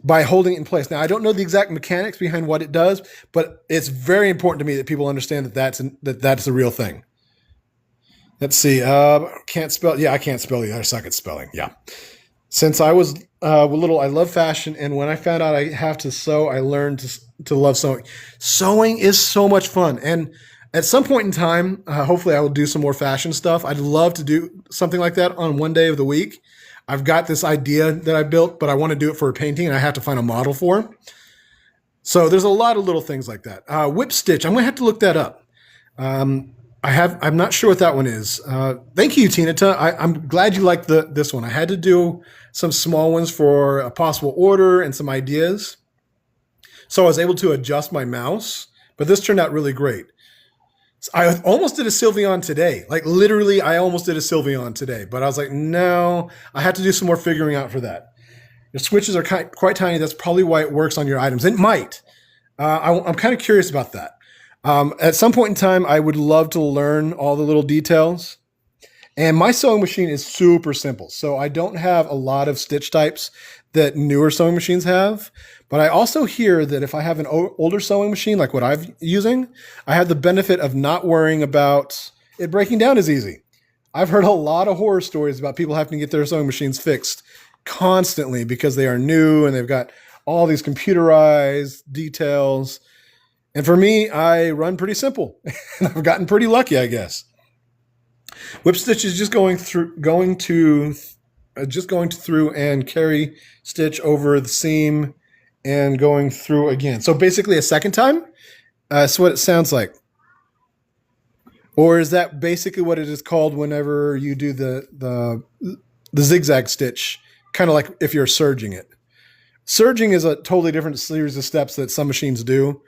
Speaker 1: by holding it in place. Now, I don't know the exact mechanics behind what it does, but it's very important to me that people understand that that's the real thing. Let's see. Can't spell. Yeah, I can't spell either. I suck at spelling. Yeah. Since I was little, I love fashion. And when I found out I have to sew, I learned to love sewing. Sewing is so much fun. And at some point in time, hopefully I will do some more fashion stuff. I'd love to do something like that on one day of the week. I've got this idea that I built, but I want to do it for a painting and I have to find a model for it. So there's a lot of little things like that. Whip stitch. I'm going to have to look that up. I'm not sure what that one is. Thank you, Tina. I'm glad you liked this one. I had to do some small ones for a possible order and some ideas. So I was able to adjust my mouse, but this turned out really great. So I almost did a Sylveon today. Like literally, I almost did a Sylveon today, but I was like, no, I have to do some more figuring out for that. Your switches are quite tiny. That's probably why it works on your items. It might. I'm kind of curious about that. At some point in time, I would love to learn all the little details. And my sewing machine is super simple. So I don't have a lot of stitch types that newer sewing machines have. But I also hear that if I have an older sewing machine, like what I'm using, I have the benefit of not worrying about it breaking down as easy. I've heard a lot of horror stories about people having to get their sewing machines fixed constantly because they are new and they've got all these computerized details. And for me, I run pretty simple. I've gotten pretty lucky, I guess. Whip stitch is just going through and carry stitch over the seam and going through again. So basically a second time. That's what it sounds like. Or is that basically what it is called whenever you do the zigzag stitch? Kind of like if you're serging it. Serging is a totally different series of steps that some machines do.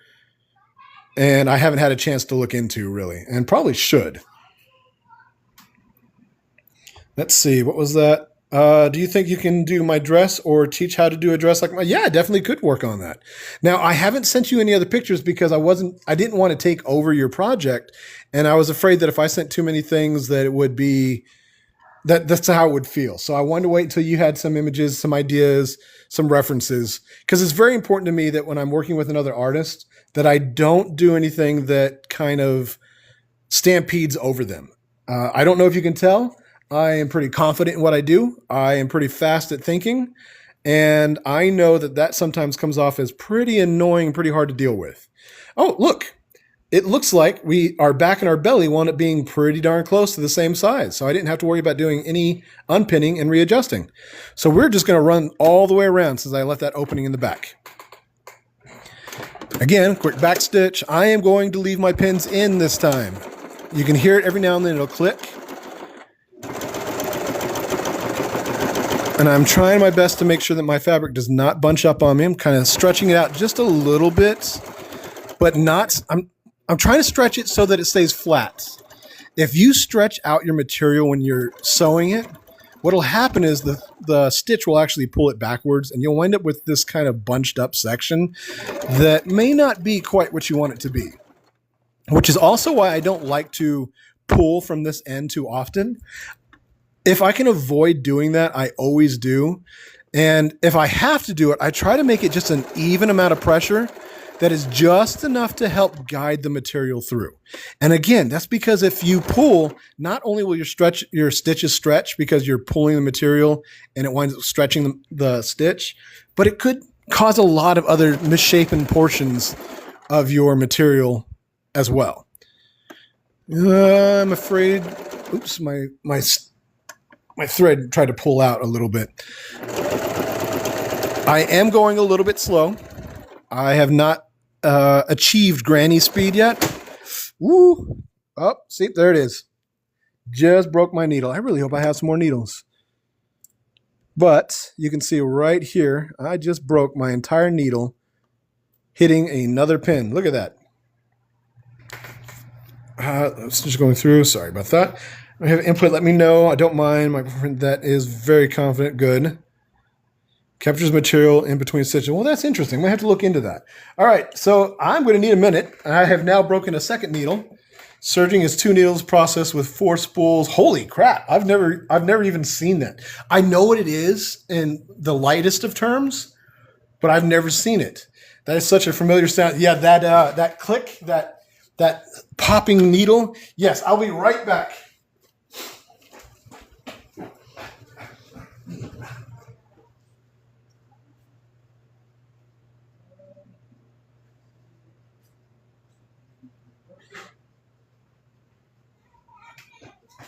Speaker 1: And I haven't had a chance to look into really, and probably should. Let's see, what was that? Do you think you can do my dress or teach how to do a dress like mine? Yeah, I definitely could work on that. Now, I haven't sent you any other pictures because I didn't want to take over your project. And I was afraid that if I sent too many things that it would be, that's how it would feel. So I wanted to wait until you had some images, some ideas, some references, because it's very important to me that when I'm working with another artist, that I don't do anything that kind of stampedes over them. I don't know if you can tell. I am pretty confident in what I do. I am pretty fast at thinking. And I know that sometimes comes off as pretty annoying, pretty hard to deal with. Oh, look. It looks like our back and our belly wound up being pretty darn close to the same size. So I didn't have to worry about doing any unpinning and readjusting. So we're just going to run all the way around since I left that opening in the back. Again, quick back stitch. I am going to leave my pins in this time. You can hear it every now and then. It'll click. And I'm trying my best to make sure that my fabric does not bunch up on me. I'm kind of stretching it out just a little bit, but not... I'm trying to stretch it so that it stays flat. If you stretch out your material when you're sewing it, what will happen is the stitch will actually pull it backwards and you'll wind up with this kind of bunched up section that may not be quite what you want it to be. Which is also why I don't like to pull from this end too often. If I can avoid doing that, I always do. And if I have to do it, I try to make it just an even amount of pressure that is just enough to help guide the material through. And again, that's because if you pull, not only will your stitches stretch because you're pulling the material and it winds up stretching the stitch, but it could cause a lot of other misshapen portions of your material as well. I'm afraid, oops, my thread tried to pull out a little bit. I am going a little bit slow. I have not achieved granny speed yet. Woo! Oh, see, there it is. Just broke my needle. I really hope I have some more needles. But you can see right here, I just broke my entire needle hitting another pin. Look at that. It's just going through. Sorry about that. I have input. Let me know. I don't mind. My boyfriend, that is very confident. Good. Captures material in between stitches. Well, that's interesting. I might have to look into that. All right. So I'm going to need a minute. I have now broken a second needle. Serging is 2 needles processed with 4 spools. Holy crap. I've never even seen that. I know what it is in the lightest of terms, but I've never seen it. That is such a familiar sound. Yeah, that click, that popping needle. Yes, I'll be right back.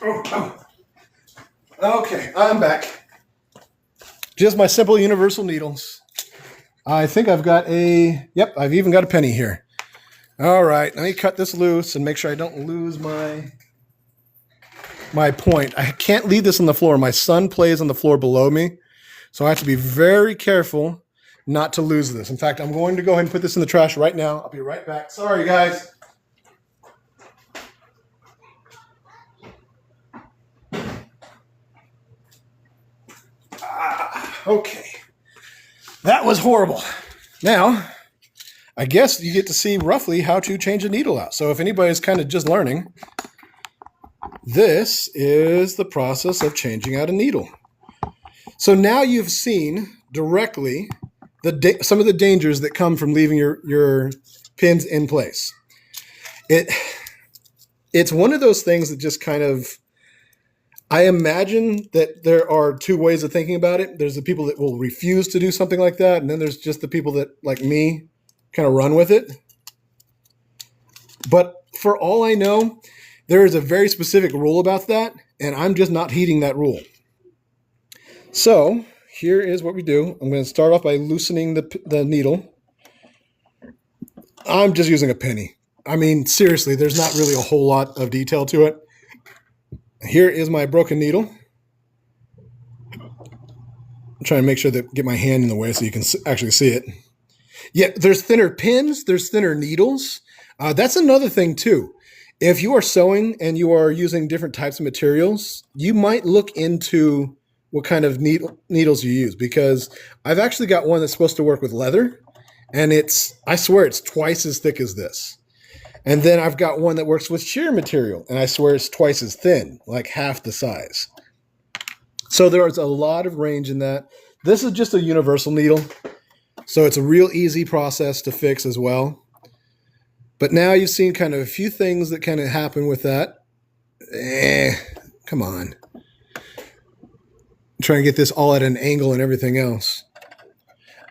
Speaker 1: Oh. Okay, I'm back. Just my simple universal needles. I think I've got yep, I've even got a penny here. All right, let me cut this loose and make sure I don't lose my point. I can't leave this on the floor. My son plays on the floor below me, so I have to be very careful not to lose this. In fact, I'm going to go ahead and put this in the trash right now. I'll be right back. Sorry, guys. Okay. That was horrible. Now, I guess you get to see roughly how to change a needle out. So if anybody's kind of just learning, this is the process of changing out a needle. So now you've seen directly some of the dangers that come from leaving your pins in place. It's one of those things that just kind of, I imagine that there are 2 ways of thinking about it. There's the people that will refuse to do something like that, and then there's just the people that, like me, kind of run with it. But for all I know, there is a very specific rule about that, and I'm just not heeding that rule. So here is what we do. I'm going to start off by loosening the needle. I'm just using a penny. I mean, seriously, there's not really a whole lot of detail to it. Here is my broken needle. I'm trying to make sure that get my hand in the way so you can actually see it. Yeah, there's thinner pins, there's thinner needles. That's another thing too. If you are sewing and you are using different types of materials, you might look into what kind of needles you use, because I've actually got one that's supposed to work with leather, and I swear it's twice as thick as this. And then I've got one that works with sheer material, and I swear it's twice as thin, like half the size. So there's a lot of range in that. This is just a universal needle, so it's a real easy process to fix as well. But now you've seen kind of a few things that kind of happen with that. Come on. I'm trying to get this all at an angle and everything else.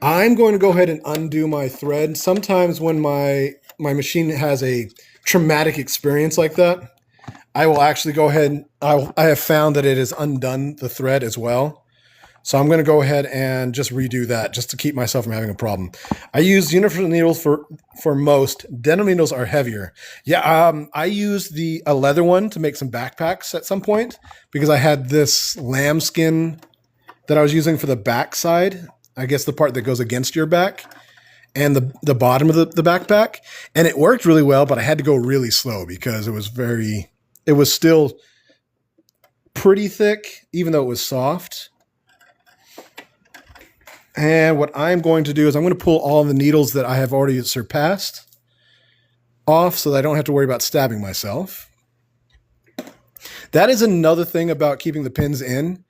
Speaker 1: I'm going to go ahead and undo my thread. Sometimes when my machine has a traumatic experience like that, I will actually go ahead. I have found that it has undone the thread as well. So I'm going to go ahead and just redo that just to keep myself from having a problem. I use universal needles for most. Denim needles are heavier. Yeah, I used a leather one to make some backpacks at some point because I had this lambskin that I was using for the back side. I guess the part that goes against your back and the bottom of the backpack. And it worked really well, but I had to go really slow because it was still pretty thick, even though it was soft. And what I'm going to do is I'm going to pull all the needles that I have already surpassed off so that I don't have to worry about stabbing myself. That is another thing about keeping the pins in.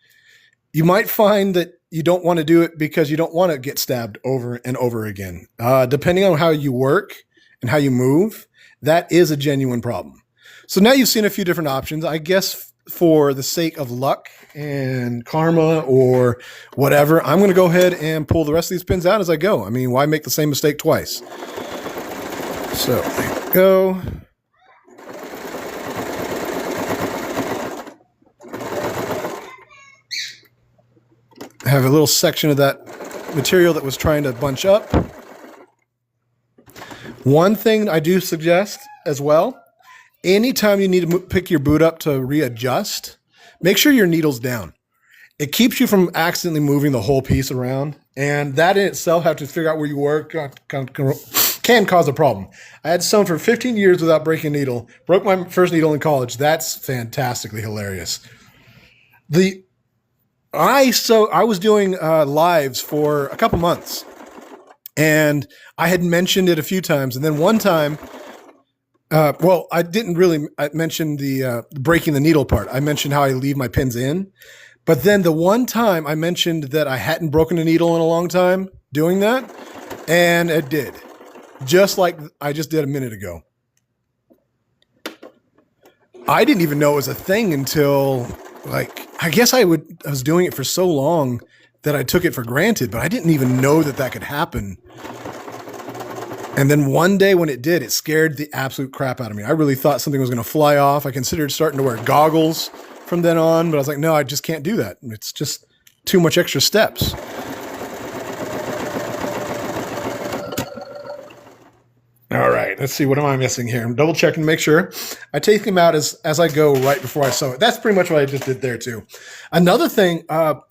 Speaker 1: You might find that you don't want to do it because you don't want to get stabbed over and over again. Depending on how you work and how you move, that is a genuine problem. So now you've seen a few different options. I guess for the sake of luck and karma or whatever, I'm going to go ahead and pull the rest of these pins out as I go. I mean, why make the same mistake twice? So there we go. I have a little section of that material that was trying to bunch up. One thing I do suggest as well, anytime you need to pick your boot up to readjust, make sure your needle's down. It keeps you from accidentally moving the whole piece around, and that in itself, have to figure out where you were, can cause a problem. I had sewn for 15 years without breaking a needle. Broke my first needle in college. That's fantastically hilarious. I was doing lives for a couple months, and I had mentioned it a few times, and then one time, I didn't really mention the breaking the needle part. I mentioned how I leave my pins in, but then the one time I mentioned that I hadn't broken a needle in a long time doing that, and it did. Just like I just did a minute ago. I didn't even know it was a thing until, I guess I was doing it for so long that I took it for granted, but I didn't even know that could happen. And then one day when it did, it scared the absolute crap out of me. I really thought something was going to fly off. I considered starting to wear goggles from then on, but I was like, no, I just can't do that. It's just too much extra steps. All right, let's see. What am I missing here? I'm double checking to make sure. I take them out as I go right before I sew it. That's pretty much what I just did there too. Another thing,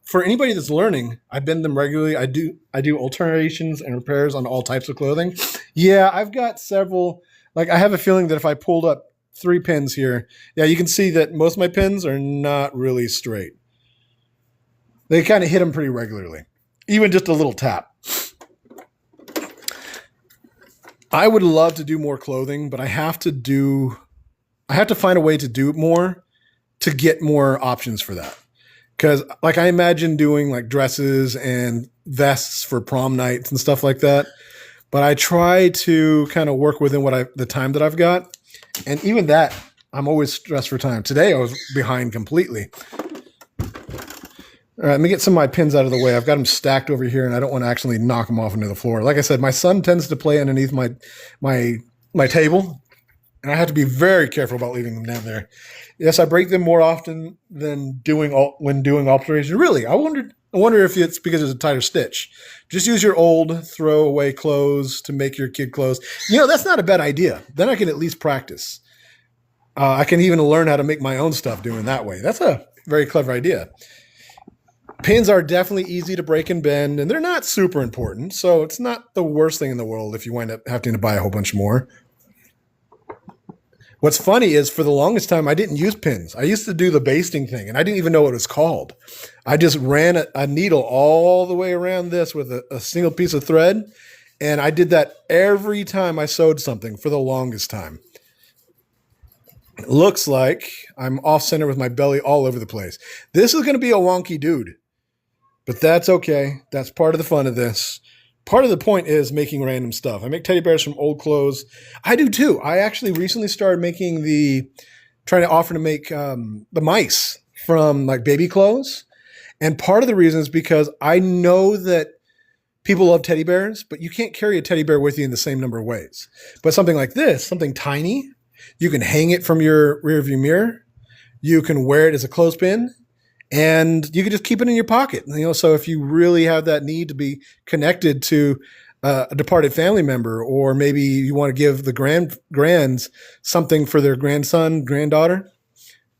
Speaker 1: for anybody that's learning, I bend them regularly. I do alterations and repairs on all types of clothing. Yeah, I've got several. I have a feeling that if I pulled up 3 pins here, yeah, you can see that most of my pins are not really straight. They kind of hit them pretty regularly, even just a little tap. I would love to do more clothing, but I have to find a way to do more to get more options for that. Because I imagine doing dresses and vests for prom nights and stuff like that. But I try to kind of work within the time that I've got. And even that, I'm always stressed for time. Today I was behind completely. All right, let me get some of my pins out of the way. I've got them stacked over here, and I don't want to actually knock them off into the floor. Like I said, my son tends to play underneath my table, and I have to be very careful about leaving them down there. Yes, I break them more often than when doing alterations. Really, I wonder if it's because it's a tighter stitch. Just use your old throwaway clothes to make your kid clothes. That's not a bad idea. Then I can at least practice. I can even learn how to make my own stuff doing that way. That's a very clever idea. Pins are definitely easy to break and bend, and they're not super important, so it's not the worst thing in the world if you wind up having to buy a whole bunch more. What's funny is for the longest time, I didn't use pins. I used to do the basting thing, and I didn't even know what it was called. I just ran a needle all the way around this with a single piece of thread, and I did that every time I sewed something for the longest time. It looks like I'm off-center with my belly all over the place. This is going to be a wonky dude. But that's okay. That's part of the fun of this. Part of the point is making random stuff. I make teddy bears from old clothes. I do too. I actually recently started trying to offer to make the mice from baby clothes. And part of the reason is because I know that people love teddy bears, but you can't carry a teddy bear with you in the same number of ways. But something like this, something tiny, you can hang it from your rearview mirror. You can wear it as a clothespin. And you can just keep it in your pocket. So if you really have that need to be connected to a departed family member, or maybe you want to give the grands something for their grandson, granddaughter,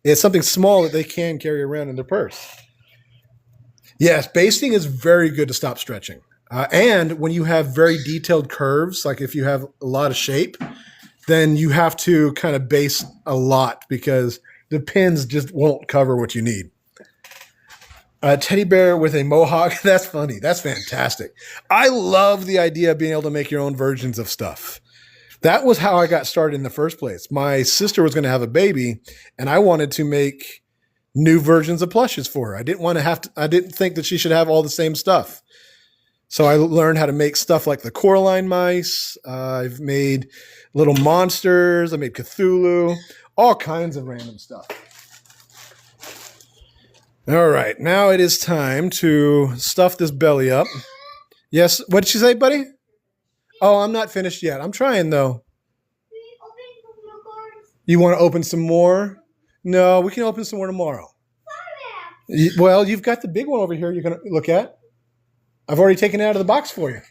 Speaker 1: it's something small that they can carry around in their purse. Yes, basting is very good to stop stretching. And when you have very detailed curves, like if you have a lot of shape, then you have to kind of baste a lot because the pins just won't cover what you need. A teddy bear with a mohawk. That's funny. That's fantastic. I love the idea of being able to make your own versions of stuff. That was how I got started in the first place. My sister was going to have a baby, and I wanted to make new versions of plushes for her. I didn't think that she should have all the same stuff. So I learned how to make stuff like the Coraline mice. I've made little monsters. I made Cthulhu, all kinds of random stuff. All right, now it is time to stuff this belly up. Yes, what did she say, buddy? Oh, I'm not finished yet. I'm trying, though. You want to open some more? No, we can open some more tomorrow. Well, you've got the big one over here you're going to look at. I've already taken it out of the box for you.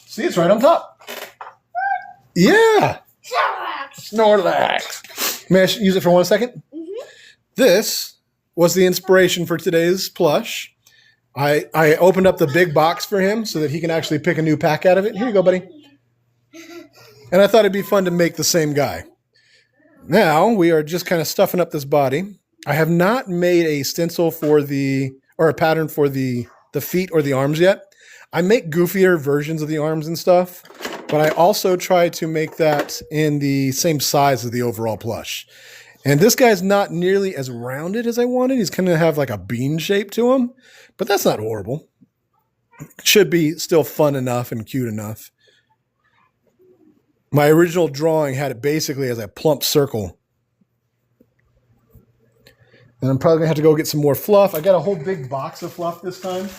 Speaker 1: See, it's right on top. Yeah. Snorlax. May I use it for 1 second?
Speaker 2: Mm-hmm.
Speaker 1: This was the inspiration for today's plush. I opened up the big box for him so that he can actually pick a new pack out of it. Here you go, buddy. And I thought it'd be fun to make the same guy. Now we are just kind of stuffing up this body. I have not made a stencil for or a pattern for the feet or the arms yet. I make goofier versions of the arms and stuff, but I also try to make that in the same size as the overall plush. And this guy's not nearly as rounded as I wanted. He's kind of have like a bean shape to him, but that's not horrible. Should be still fun enough and cute enough. My original drawing had it basically as a plump circle. And I'm probably going to have to go get some more fluff. I got a whole big box of fluff this time.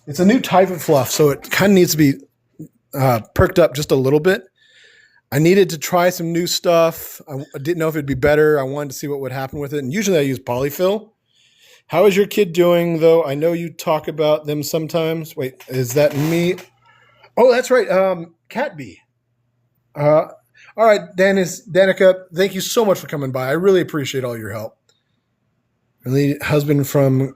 Speaker 1: It's a new type of fluff, so it kind of needs to be perked up just a little bit. I needed to try some new stuff. I didn't know if it'd be better. I wanted to see what would happen with it. And usually I use polyfill. How is your kid doing, though? I know you talk about them sometimes. Wait, is that me? Oh, that's right. Cat Bee. All right, Danica, thank you so much for coming by. I really appreciate all your help. I need husband from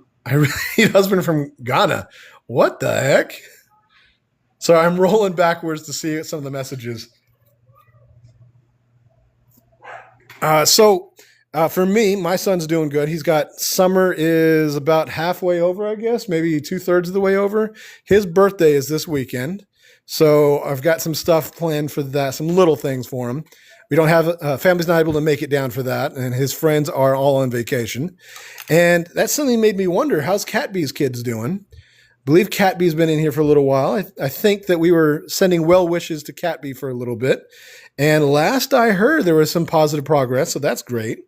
Speaker 1: Ghana. What the heck? So I'm rolling backwards to see some of the messages. For me, my son's doing good. He's got summer is about halfway over, I guess, maybe 2/3 of the way over. His birthday is this weekend. So I've got some stuff planned for that, some little things for him. We don't have, family's not able to make it down for that, and his friends are all on vacation. And that suddenly made me wonder, how's Cat Bee's kids doing? I believe Cat Bee's been in here for a little while. I think that we were sending well wishes to Cat Bee for a little bit. And last I heard, there was some positive progress, so that's great.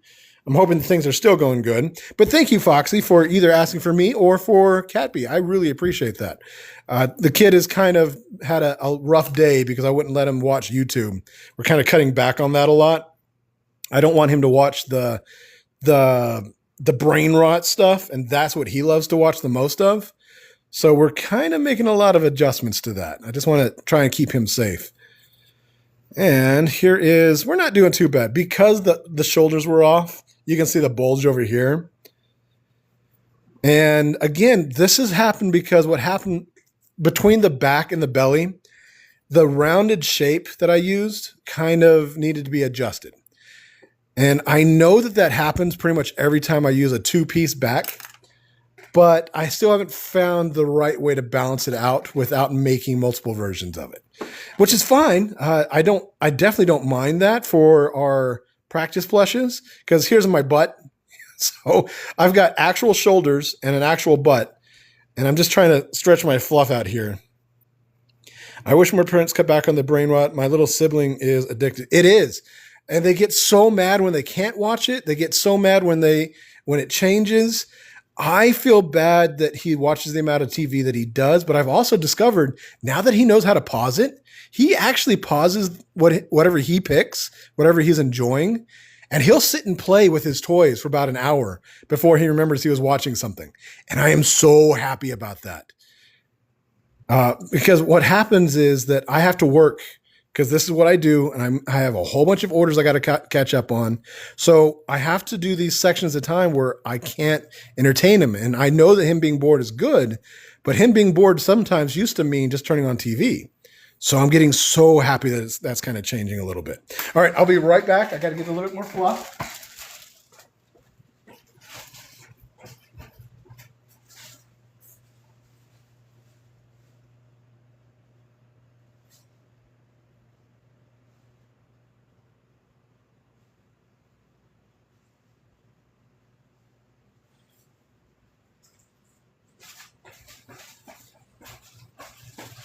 Speaker 1: I'm hoping things are still going good. But thank you, Foxy, for either asking for me or for Cat Bee. I really appreciate that. The kid has kind of had a rough day because I wouldn't let him watch YouTube. We're kind of cutting back on that a lot. I don't want him to watch the brain rot stuff, and that's what he loves to watch the most of. So we're kind of making a lot of adjustments to that. I just want to try and keep him safe. And here is, we're not doing too bad. Because the shoulders were off, you can see the bulge over here. And again, this has happened because what happened between the back and the belly, the rounded shape that I used kind of needed to be adjusted. And I know that happens pretty much every time I use a two-piece back, but I still haven't found the right way to balance it out without making multiple versions of it, which is fine. I definitely don't mind that for our practice plushes, because here's my butt. So I've got actual shoulders and an actual butt, and I'm just trying to stretch my fluff out here. I wish more parents cut back on the brain rot. My little sibling is addicted. It is. And they get so mad when they can't watch it. They get so mad when it changes. I feel bad that he watches the amount of TV that he does, but I've also discovered now that he knows how to pause it, he actually pauses whatever he picks, whatever he's enjoying, and he'll sit and play with his toys for about an hour before he remembers he was watching something. And I am so happy about that. Because what happens is that I have to work, because this is what I do, and I have a whole bunch of orders I got to catch up on. So I have to do these sections at a time where I can't entertain him. And I know that him being bored is good, but him being bored sometimes used to mean just turning on TV. So I'm getting so happy that that's kind of changing a little bit. All right, I'll be right back. I got to get a little bit more fluff.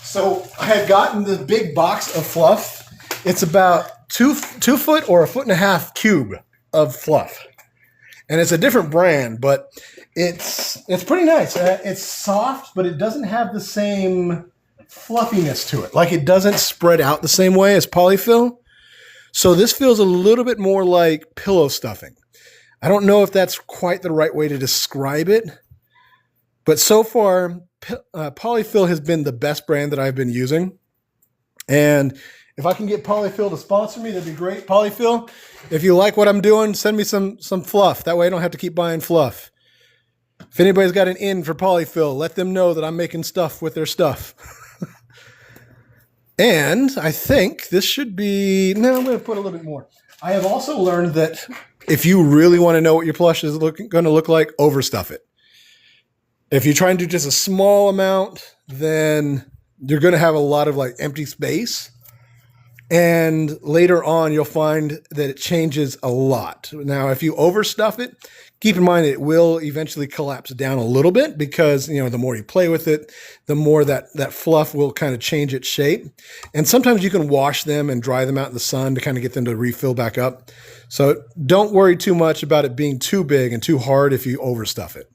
Speaker 1: So I had gotten the big box of fluff. It's about 2 foot or 1.5 foot cube of fluff. And it's a different brand, but it's pretty nice. It's soft, but it doesn't have the same fluffiness to it. Like, it doesn't spread out the same way as polyfill. So this feels a little bit more like pillow stuffing. I don't know if that's quite the right way to describe it, but so far Polyfill has been the best brand that I've been using. And if I can get Polyfill to sponsor me, that'd be great. Polyfill, if you like what I'm doing, send me some fluff. That way I don't have to keep buying fluff. If anybody's got an in for Polyfill, let them know that I'm making stuff with their stuff. And I think this should be... No, I'm going to put a little bit more. I have also learned that if you really want to know what your plush is going to look like, overstuff it. If you try and do just a small amount, then you're going to have a lot of like empty space. And later on, you'll find that it changes a lot. Now, if you overstuff it, keep in mind it will eventually collapse down a little bit because, you know, the more you play with it, the more that fluff will kind of change its shape. And sometimes you can wash them and dry them out in the sun to kind of get them to refill back up. So don't worry too much about it being too big and too hard if you overstuff it.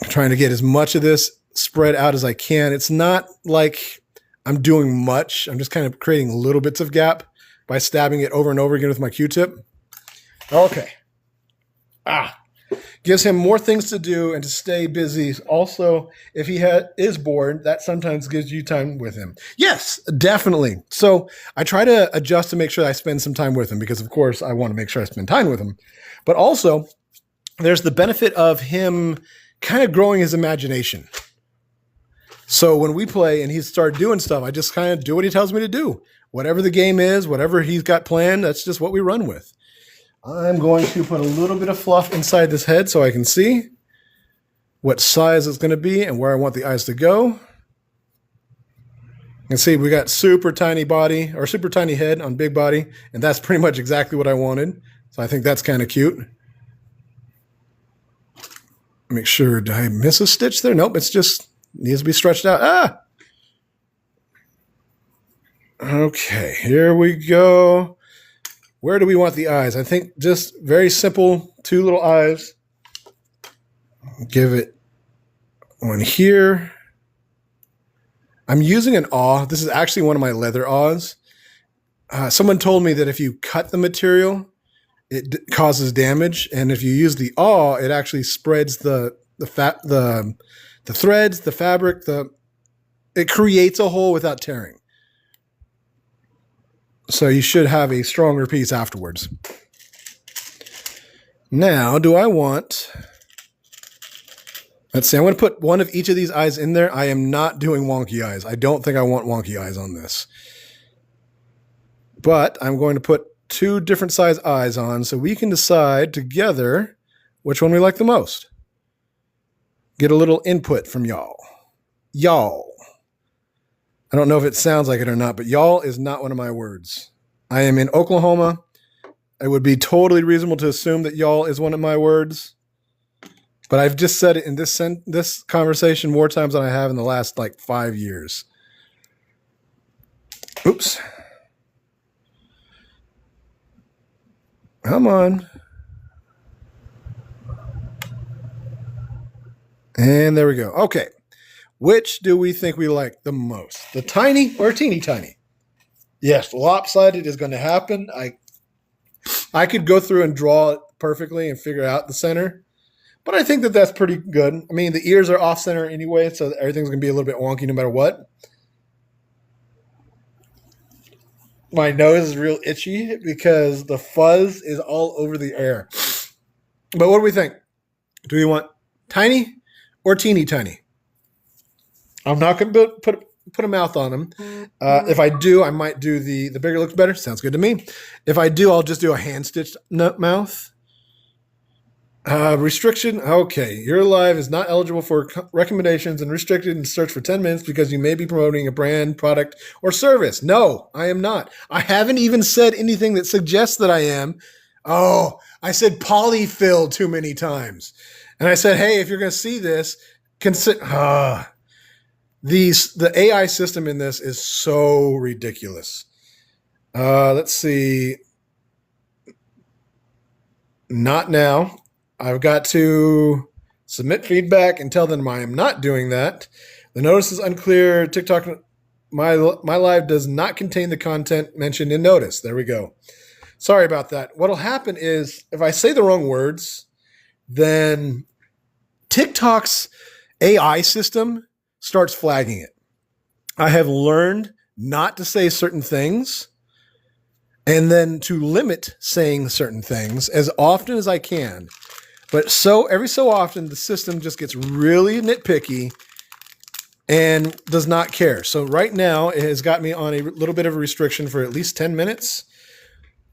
Speaker 1: I'm trying to get as much of this spread out as I can. It's not like I'm doing much. I'm just kind of creating little bits of gap by stabbing it over and over again with my Q-tip. Okay. Gives him more things to do and to stay busy. Also, if he is bored, that sometimes gives you time with him. Yes, definitely. So I try to adjust to make sure I spend some time with him because, of course, I want to make sure I spend time with him. But also, there's the benefit of him kind of growing his imagination. So when we play and he starts doing stuff, I just kind of do what he tells me to do. Whatever the game is, whatever he's got planned, that's just what we run with. I'm going to put a little bit of fluff inside this head so I can see what size it's going to be and where I want the eyes to go. You can see we got super tiny body or super tiny head on big body, and that's pretty much exactly what I wanted. So I think that's kind of cute. Make sure, did I miss a stitch there? Nope, it's just needs to be stretched out. Okay, here we go. Where do we want the eyes? I think just very simple, 2 little eyes. Give it one here. I'm using an awl. This is actually one of my leather awls. Someone told me that if you cut the material, it causes damage, and if you use the awl, it actually spreads the threads, the fabric, it creates a hole without tearing. So you should have a stronger piece afterwards. Now, do I want... Let's see, I'm going to put one of each of these eyes in there. I am not doing wonky eyes. I don't think I want wonky eyes on this. But I'm going to put 2 different size eyes on so we can decide together which one we like the most. Get a little input from y'all. Y'all. I don't know if it sounds like it or not, but y'all is not one of my words. I am in Oklahoma. It would be totally reasonable to assume that y'all is one of my words. But I've just said it in this conversation more times than I have in the last, 5 years. Oops. Come on. And there we go. Okay. Which do we think we like the most? The tiny or teeny tiny? Yes, lopsided is going to happen. I could go through and draw it perfectly and figure out the center. But I think that that's pretty good. I mean, the ears are off center anyway, so everything's going to be a little bit wonky no matter what. My nose is real itchy because the fuzz is all over the air. But what do we think? Do we want tiny or teeny tiny? I'm not going to put a mouth on them. If I do, I might do the bigger looks better. Sounds good to me. If I do, I'll just do a hand-stitched mouth. Restriction. Okay. Your live is not eligible for recommendations and restricted in search for 10 minutes because you may be promoting a brand, product, or service. No, I am not. I haven't even said anything that suggests that I am. Oh, I said polyfill too many times. And I said, hey, if you're going to see this, consider... The AI system in this is so ridiculous. Let's see. Not now. I've got to submit feedback and tell them I am not doing that. The notice is unclear. TikTok, my live does not contain the content mentioned in notice. There we go. Sorry about that. What'll happen is if I say the wrong words, then TikTok's AI system starts flagging it. I have learned not to say certain things and then to limit saying certain things as often as I can. But every so often, the system just gets really nitpicky and does not care. So right now, it has got me on a little bit of a restriction for at least 10 minutes.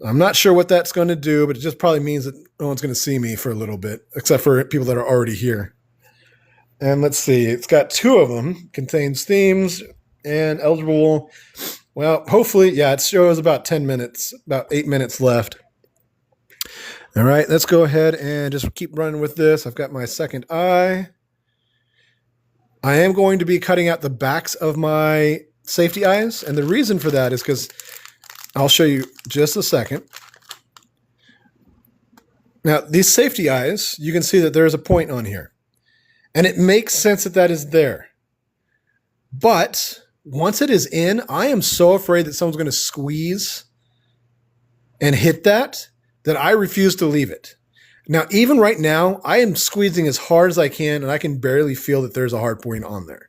Speaker 1: I'm not sure what that's going to do, but it just probably means that no one's going to see me for a little bit, except for people that are already here. And let's see, it's got 2 of them, contains themes and eligible. Well, hopefully, yeah, it shows about 10 minutes, about 8 minutes left. All right, let's go ahead and just keep running with this. I've got my second eye. I am going to be cutting out the backs of my safety eyes. And the reason for that is because I'll show you just a second. Now, these safety eyes, you can see that there is a point on here. And it makes sense that that is there. But once it is in, I am so afraid that someone's going to squeeze and hit that I refuse to leave it. Now, even right now, I am squeezing as hard as I can, and I can barely feel that there's a hard point on there.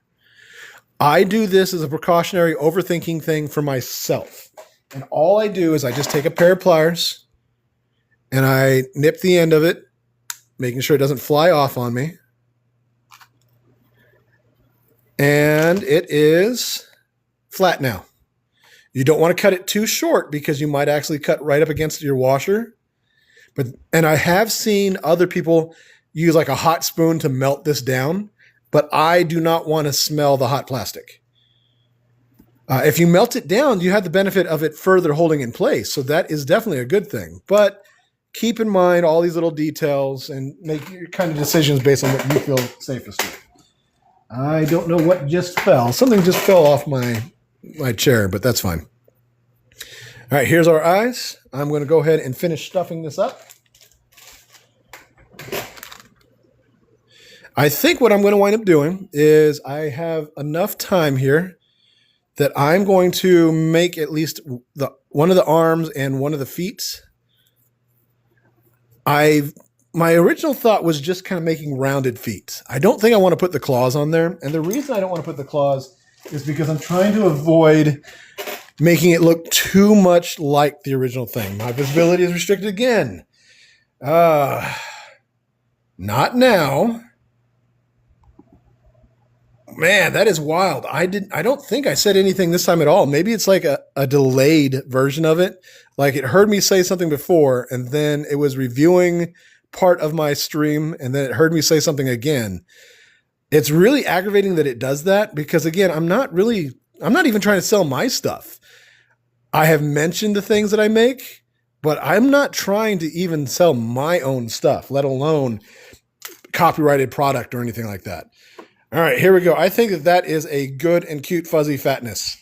Speaker 1: I do this as a precautionary overthinking thing for myself. And all I do is I just take a pair of pliers and I nip the end of it, making sure it doesn't fly off on me. And it is flat now. You don't want to cut it too short because you might actually cut right up against your washer. And I have seen other people use like a hot spoon to melt this down, but I do not want to smell the hot plastic. If you melt it down, you have the benefit of it further holding in place. So that is definitely a good thing. But keep in mind all these little details and make your kind of decisions based on what you feel safest with. I don't know what just fell. Something just fell off my chair, but that's fine. All right, here's our eyes. I'm going to go ahead and finish stuffing this up. I think what I'm going to wind up doing is I have enough time here that I'm going to make at least one of the arms and one of the feet. My original thought was just kind of making rounded feet. I don't think I want to put the claws on there. And the reason I don't want to put the claws is because I'm trying to avoid making it look too much like the original thing. My visibility is restricted again. Not now. Man, that is wild. I don't think I said anything this time at all. Maybe it's like a delayed version of it. Like it heard me say something before, and then it was reviewing part of my stream, and then it heard me say something again. It's really aggravating that it does that because, again, I'm not even trying to sell my stuff. I have mentioned the things that I make, but I'm not trying to even sell my own stuff, let alone copyrighted product or anything like that. All right, here we go. I think that is a good and cute fuzzy fatness.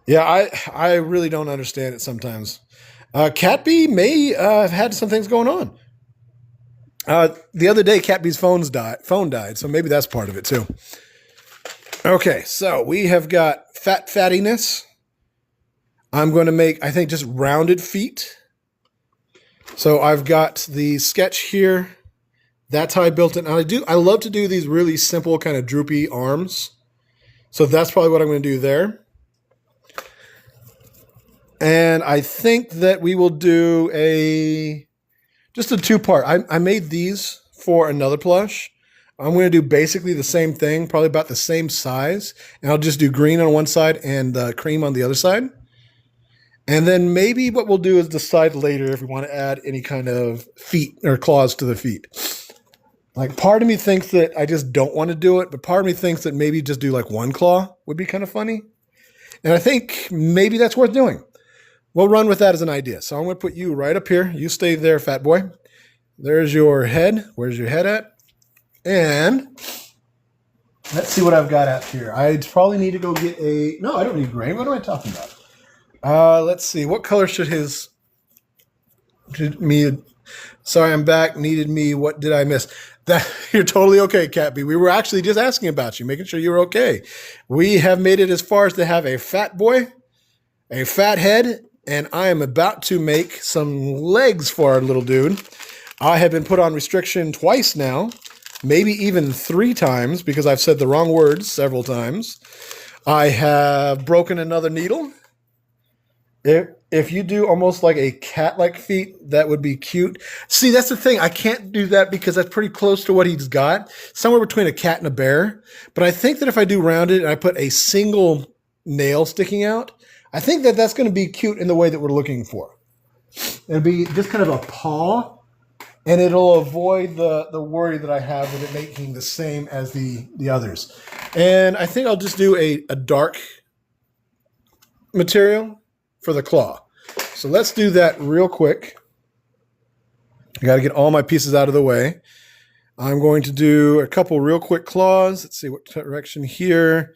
Speaker 1: Yeah, I really don't understand it sometimes. Catbee may have had some things going on. The other day, Catbee's phone died, so maybe that's part of it too. Okay, so we have got fattiness. I'm going to make, I think, just rounded feet. So I've got the sketch here. That's how I built it. And I love to do these really simple kind of droopy arms. So that's probably what I'm going to do there. And I think that we will do just a 2-part. I made these for another plush. I'm going to do basically the same thing, probably about the same size. And I'll just do green on one side and cream on the other side. And then maybe what we'll do is decide later if we want to add any kind of feet or claws to the feet. Like part of me thinks that I just don't want to do it, but part of me thinks that maybe just do like one claw would be kind of funny. And I think maybe that's worth doing. We'll run with that as an idea. So I'm going to put you right up here. You stay there, fat boy. There's your head. Where's your head at? And let's see what I've got out here. I probably need to go get no, I don't need gray. What am I talking about? Let's see. What color should sorry, I'm back. Needed me. What did I miss? You're totally okay, Catbee. We were actually just asking about you, making sure you were okay. We have made it as far as to have a fat boy, a fat head, and I am about to make some legs for our little dude. I have been put on restriction twice now, maybe even 3 times because I've said the wrong words several times. I have broken another needle. If you do almost like a cat-like feet, that would be cute. See, that's the thing. I can't do that because that's pretty close to what he's got. Somewhere between a cat and a bear. But I think that if I do rounded and I put a single nail sticking out, I think that that's going to be cute in the way that we're looking for. It'll be just kind of a paw, and it'll avoid the worry that I have with it making the same as the others. And I think I'll just do a dark material for the claw. So let's do that real quick. I got to get all my pieces out of the way. I'm going to do a couple real quick claws. Let's see what direction here.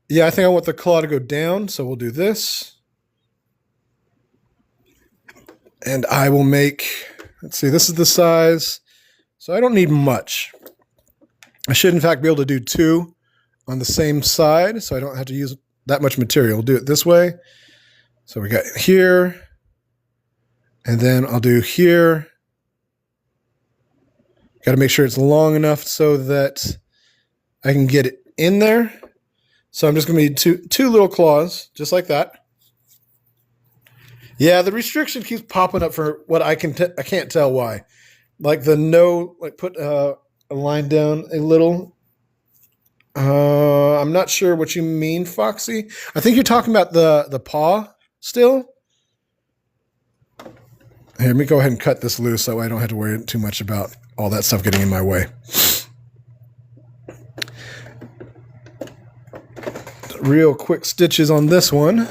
Speaker 1: Yeah, I think I want the claw to go down, so we'll do this. And I will make, let's see, this is the size. So I don't need much. I should, in fact, be able to do 2 on the same side, so I don't have to use that much material. We'll do it this way. So we got here, and then I'll do here. Got to make sure it's long enough so that I can get it in there. So I'm just going to need two little claws, just like that. Yeah, the restriction keeps popping up for what I can't tell why. Like the no, like put a line down a little. I'm not sure what you mean, Foxy. I think you're talking about the paw still. Here, let me go ahead and cut this loose so I don't have to worry too much about all that stuff getting in my way. Real quick stitches on this one.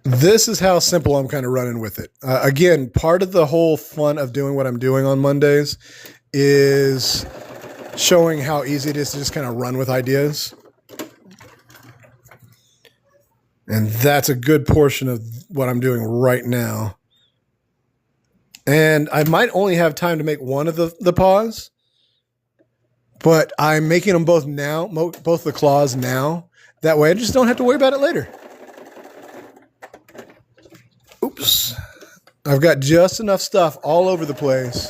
Speaker 1: This is how simple I'm kind of running with it. Again, part of the whole fun of doing what I'm doing on Mondays is showing how easy it is to just kind of run with ideas. And that's a good portion of what I'm doing right now. And I might only have time to make one of the paws, but I'm making them both now, both the claws now. That way I just don't have to worry about it later. Oops. I've got just enough stuff all over the place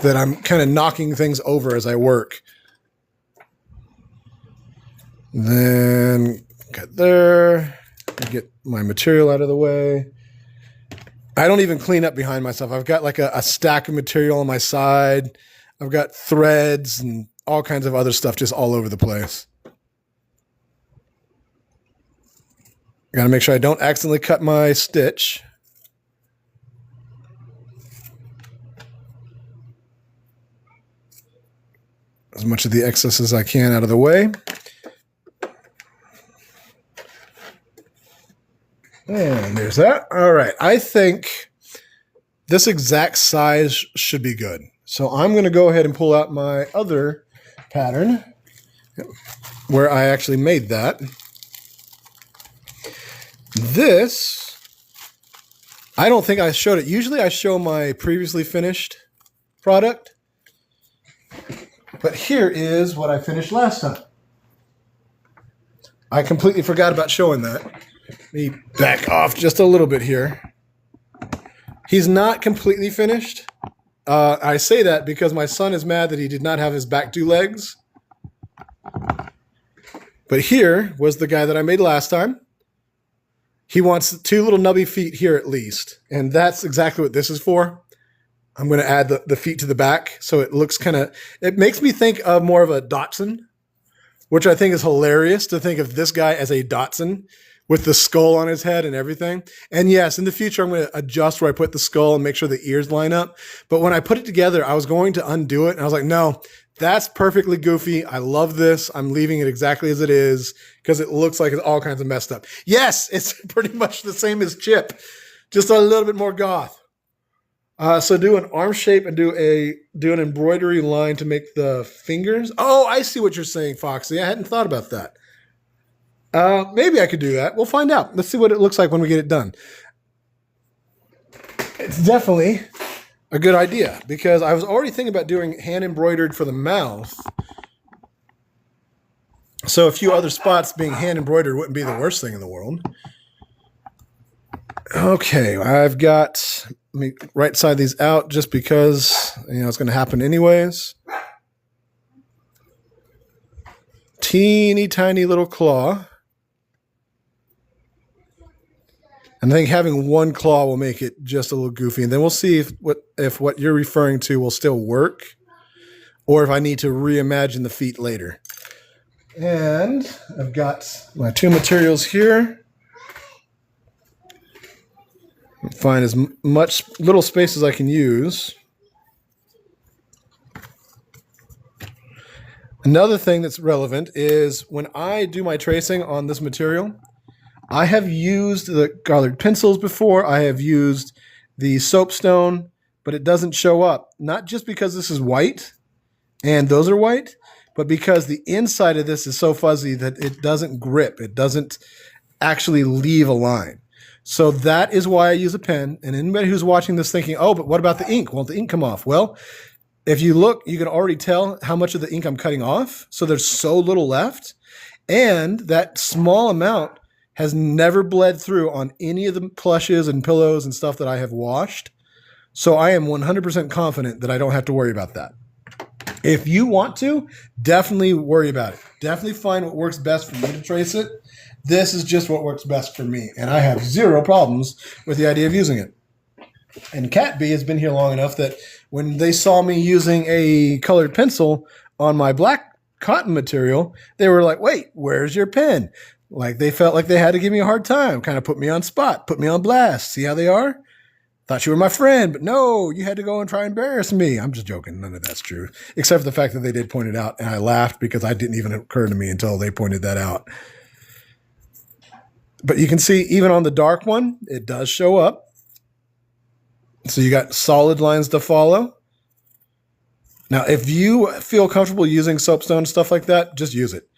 Speaker 1: that I'm kind of knocking things over as I work. Then cut there. Get my material out of the way. I don't even clean up behind myself. I've got like a stack of material on my side. I've got threads and all kinds of other stuff just all over the place. I got to make sure I don't accidentally cut my stitch. As much of the excess as I can out of the way. And there's that. All right. I think this exact size should be good. So I'm going to go ahead and pull out my other pattern where I actually made that. This, I don't think I showed it. Usually I show my previously finished product. But here is what I finished last time. I completely forgot about showing that. Let me back off just a little bit here. He's not completely finished. I say that because my son is mad that he did not have his back 2 legs. But here was the guy that I made last time. He wants 2 little nubby feet here at least. And that's exactly what this is for. I'm going to add the feet to the back so it looks kind of, it makes me think of more of a Dachshund, which I think is hilarious to think of this guy as a Dachshund with the skull on his head and everything. And yes, in the future, I'm going to adjust where I put the skull and make sure the ears line up. But when I put it together, I was going to undo it. And I was like, no, that's perfectly goofy. I love this. I'm leaving it exactly as it is because it looks like it's all kinds of messed up. Yes, it's pretty much the same as Chip, just a little bit more goth. So do an arm shape and do an embroidery line to make the fingers. Oh, I see what you're saying, Foxy. I hadn't thought about that. Maybe I could do that. We'll find out. Let's see what it looks like when we get it done. It's definitely a good idea because I was already thinking about doing hand embroidered for the mouth. So a few other spots being hand embroidered wouldn't be the worst thing in the world. Okay, I've got, let me right side these out just because, it's going to happen anyways. Teeny tiny little claw. And I think having one claw will make it just a little goofy. And then we'll see if what you're referring to will still work or if I need to reimagine the feet later. And I've got my two materials here. Find as much little space as I can use. Another thing that's relevant is when I do my tracing on this material, I have used the colored pencils before. I have used the soapstone, but it doesn't show up. Not just because this is white and those are white, but because the inside of this is so fuzzy that it doesn't grip. It doesn't actually leave a line. So that is why I use a pen. And anybody who's watching this thinking, oh, but what about the ink? Won't the ink come off? Well, if you look, you can already tell how much of the ink I'm cutting off. So there's so little left. And that small amount has never bled through on any of the plushes and pillows and stuff that I have washed. So I am 100% confident that I don't have to worry about that. If you want to, definitely worry about it. Definitely find what works best for you to trace it. This is just what works best for me. And I have zero problems with the idea of using it. And Cat B has been here long enough that when they saw me using a colored pencil on my black cotton material, they were like, wait, where's your pen? Like they felt like they had to give me a hard time, kind of put me on spot, put me on blast. See how they are? Thought you were my friend, but no, you had to go and try and embarrass me. I'm just joking. None of that's true, except for the fact that they did point it out. And I laughed because I didn't even occur to me until they pointed that out. But you can see even on the dark one, it does show up. So you got solid lines to follow. Now, if you feel comfortable using soapstone and stuff like that, just use it.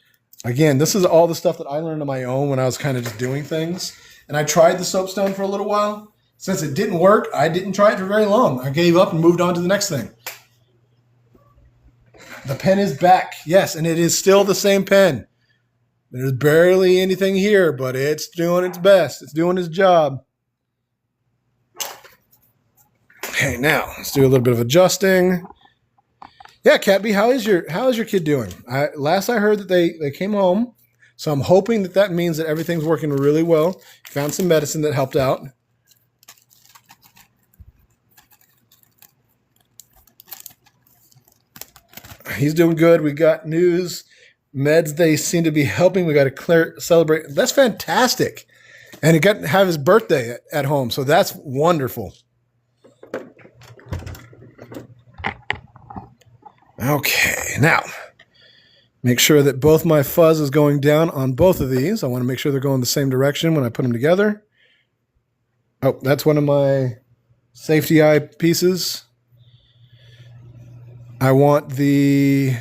Speaker 1: Again, this is all the stuff that I learned on my own when I was kind of just doing things. And I tried the soapstone for a little while. Since it didn't work, I didn't try it for very long. I gave up and moved on to the next thing. The pen is back. Yes, and it is still the same pen. There's barely anything here, but it's doing its best. It's doing its job. Okay, now let's do a little bit of adjusting. Yeah, Cat B, how is your kid doing? Last I heard that they came home, so I'm hoping that means that everything's working really well. Found some medicine that helped out. He's doing good. We got news. Meds, they seem to be helping. We got to celebrate. That's fantastic. And he got to have his birthday at home, so that's wonderful. Okay, now, make sure that both my fuzz is going down on both of these. I want to make sure they're going the same direction when I put them together. Oh, that's one of my safety eye pieces. I want the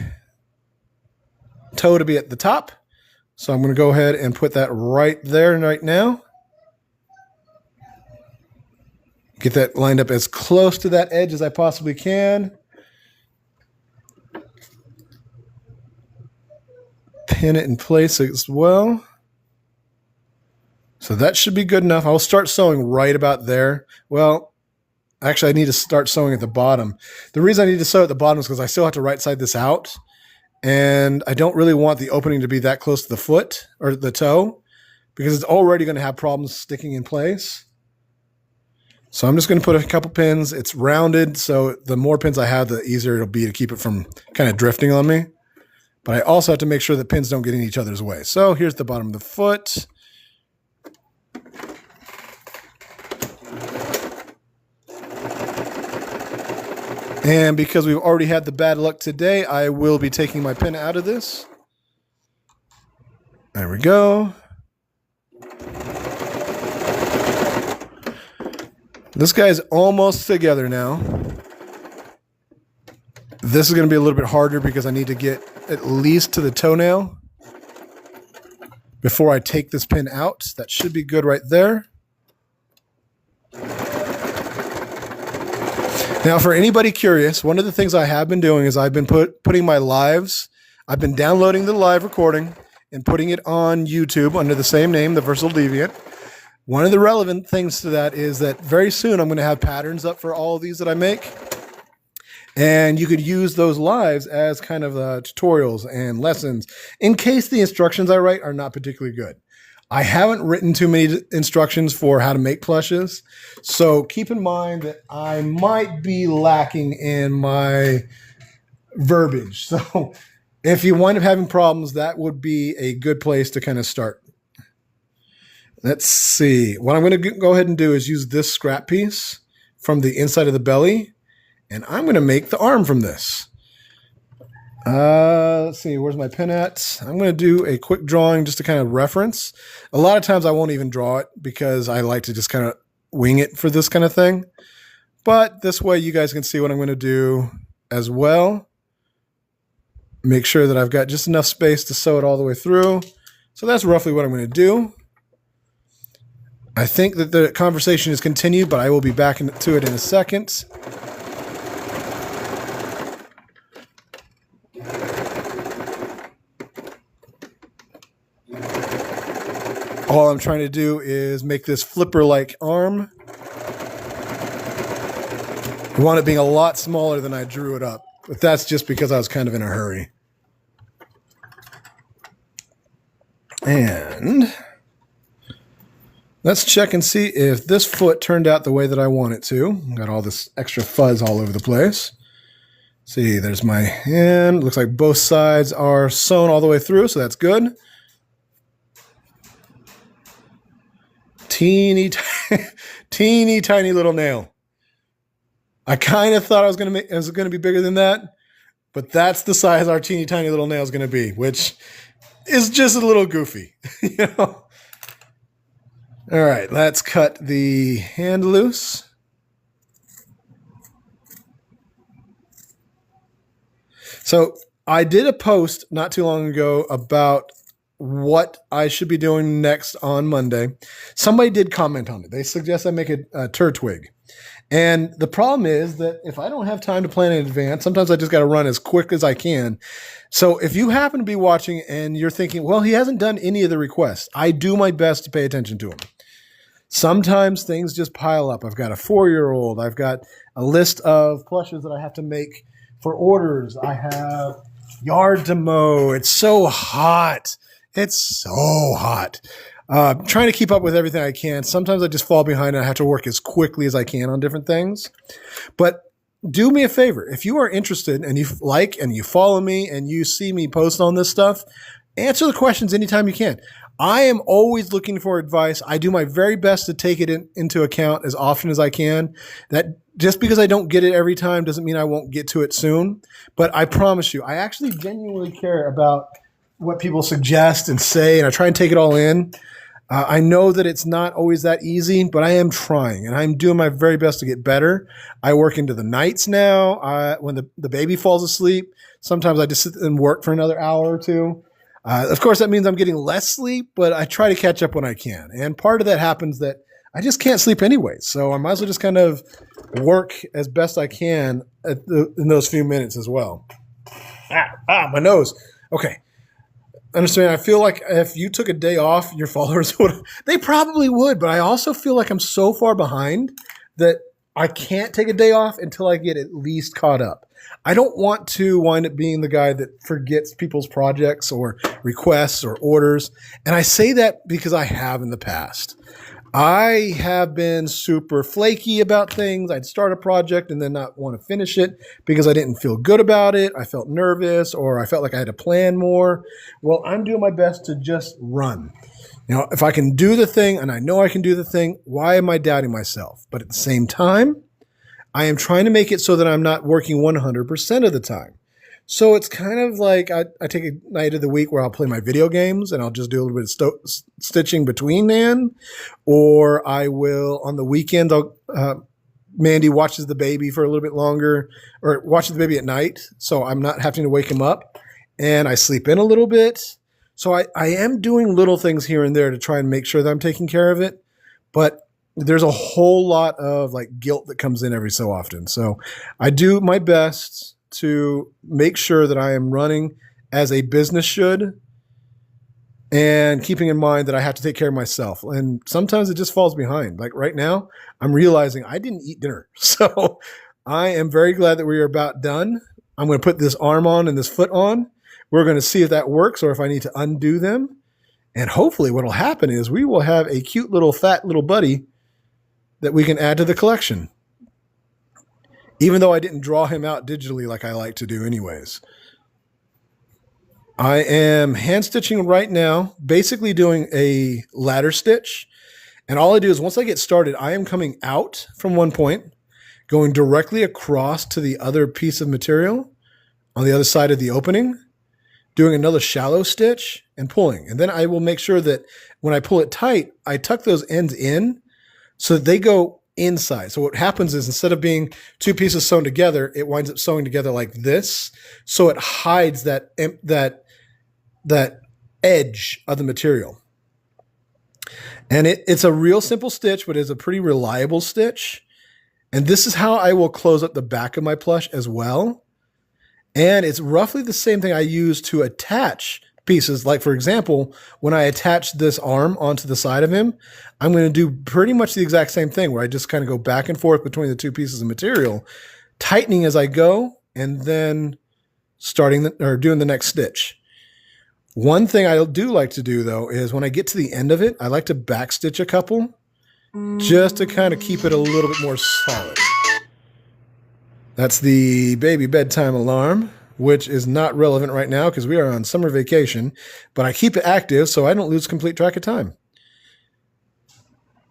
Speaker 1: toe to be at the top. So I'm going to go ahead and put that right there right now. Get that lined up as close to that edge as I possibly can. Pin it in place as well. So that should be good enough. I'll start sewing right about there. Well, actually, I need to start sewing at the bottom. The reason I need to sew at the bottom is because I still have to right side this out. And I don't really want the opening to be that close to the foot or the toe because it's already going to have problems sticking in place. So I'm just going to put a couple pins. It's rounded, so the more pins I have, the easier it'll be to keep it from kind of drifting on me. But I also have to make sure that pins don't get in each other's way. So here's the bottom of the foot. And because we've already had the bad luck today, I will be taking my pin out of this. There we go. This guy's almost together now. This is going to be a little bit harder because I need to get at least to the toenail before I take this pin out. That should be good right there. Now, for anybody curious, one of the things I have been doing is I've been putting my lives, I've been downloading the live recording and putting it on YouTube under the same name, The Versatile Deviant. One of the relevant things to that is that very soon I'm going to have patterns up for all of these that I make. And you could use those lives as kind of tutorials and lessons in case the instructions I write are not particularly good. I haven't written too many instructions for how to make plushes. So keep in mind that I might be lacking in my verbiage. So if you wind up having problems, that would be a good place to kind of start. Let's see. What I'm going to go ahead and do is use this scrap piece from the inside of the belly. And I'm going to make the arm from this. Let's see, where's my pen at? I'm going to do a quick drawing just to kind of reference. A lot of times I won't even draw it because I like to just kind of wing it for this kind of thing. But this way you guys can see what I'm going to do as well. Make sure that I've got just enough space to sew it all the way through. So that's roughly what I'm going to do. I think that the conversation is continued, but I will be back to it in a second. All I'm trying to do is make this flipper-like arm. I want it being a lot smaller than I drew it up, but that's just because I was kind of in a hurry. And let's check and see if this foot turned out the way that I want it to. Got all this extra fuzz all over the place. See, there's my hand. Looks like both sides are sewn all the way through, so that's good. Teeny tiny little nail. I kind of thought it was going to be bigger than that, but that's the size our teeny tiny little nail is going to be, which is just a little goofy, you know. All right, let's cut the hand loose. So I did a post not too long ago about what I should be doing next on Monday. Somebody did comment on it. They suggest I make a tur twig. And the problem is that if I don't have time to plan in advance, sometimes I just got to run as quick as I can. So if you happen to be watching and you're thinking, well, he hasn't done any of the requests, I do my best to pay attention to them. Sometimes things just pile up. I've got a 4-year-old. I've got a list of plushes that I have to make for orders. I have yard to mow. It's so hot. It's so hot. Trying to keep up with everything I can. Sometimes I just fall behind and I have to work as quickly as I can on different things. But do me a favor. If you are interested and you like and you follow me and you see me post on this stuff, answer the questions anytime you can. I am always looking for advice. I do my very best to take it into account as often as I can. That just because I don't get it every time doesn't mean I won't get to it soon. But I promise you, I actually genuinely care about what people suggest and say, and I try and take it all in. I know that it's not always that easy, but I am trying, and I'm doing my very best to get better. I work into the nights now. When the baby falls asleep, sometimes I just sit and work for another hour or two. Of course, that means I'm getting less sleep, but I try to catch up when I can. And part of that happens that I just can't sleep anyway, so I might as well just kind of work as best I can in those few minutes as well. My nose. Okay. Understand, I feel like if you took a day off, your followers they probably would, but I also feel like I'm so far behind that I can't take a day off until I get at least caught up. I don't want to wind up being the guy that forgets people's projects or requests or orders. And I say that because I have in the past. I have been super flaky about things. I'd start a project and then not want to finish it because I didn't feel good about it. I felt nervous or I felt like I had to plan more. Well, I'm doing my best to just run. You know, if I can do the thing and I know I can do the thing, why am I doubting myself? But at the same time, I am trying to make it so that I'm not working 100% of the time. So it's kind of like I take a night of the week where I'll play my video games and I'll just do a little bit of stitching between then. Or I will, on the weekend, Mandy watches the baby for a little bit longer or watches the baby at night. So I'm not having to wake him up and I sleep in a little bit. So I am doing little things here and there to try and make sure that I'm taking care of it. But there's a whole lot of like guilt that comes in every so often. So I do my best to make sure that I am running as a business should and keeping in mind that I have to take care of myself. And sometimes it just falls behind. Like right now, I'm realizing I didn't eat dinner. So I am very glad that we are about done. I'm going to put this arm on and this foot on. We're going to see if that works or if I need to undo them. And hopefully what will happen is we will have a cute little fat little buddy that we can add to the collection. Even though I didn't draw him out digitally like I like to do anyways. I am hand stitching right now, basically doing a ladder stitch. And all I do is once I get started, I am coming out from one point, going directly across to the other piece of material on the other side of the opening, doing another shallow stitch and pulling. And then I will make sure that when I pull it tight, I tuck those ends in so that they go inside. So what happens is instead of being two pieces sewn together, it winds up sewing together like this. So it hides that edge of the material. And it's a real simple stitch, but it's a pretty reliable stitch. And this is how I will close up the back of my plush as well. And it's roughly the same thing I use to attach pieces. Like, for example, when I attach this arm onto the side of him, I'm going to do pretty much the exact same thing where I just kind of go back and forth between the two pieces of material, tightening as I go, and then doing the next stitch. One thing I do like to do, though, is when I get to the end of it, I like to backstitch a couple just to kind of keep it a little bit more solid. That's the baby bedtime alarm, which is not relevant right now because we are on summer vacation, but I keep it active so I don't lose complete track of time.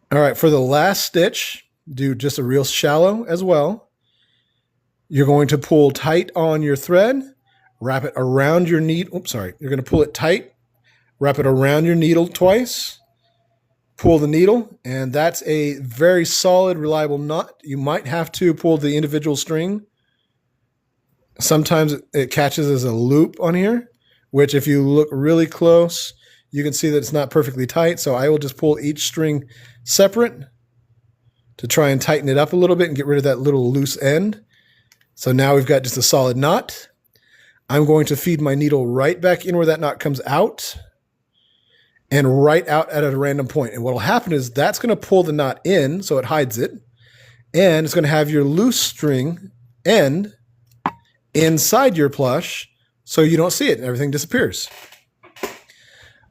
Speaker 1: All right, for the last stitch, do just a real shallow as well. You're going to pull tight on your thread, wrap it around your needle. Oops, sorry. You're going to pull it tight, wrap it around your needle twice, pull the needle, and that's a very solid, reliable knot. You might have to pull the individual string. Sometimes it catches as a loop on here, which if you look really close, you can see that it's not perfectly tight. So I will just pull each string separate to try and tighten it up a little bit and get rid of that little loose end. So now we've got just a solid knot. I'm going to feed my needle right back in where that knot comes out and right out at a random point. And what will happen is that's going to pull the knot in so it hides it. And it's going to have your loose string end inside your plush so you don't see it and everything disappears.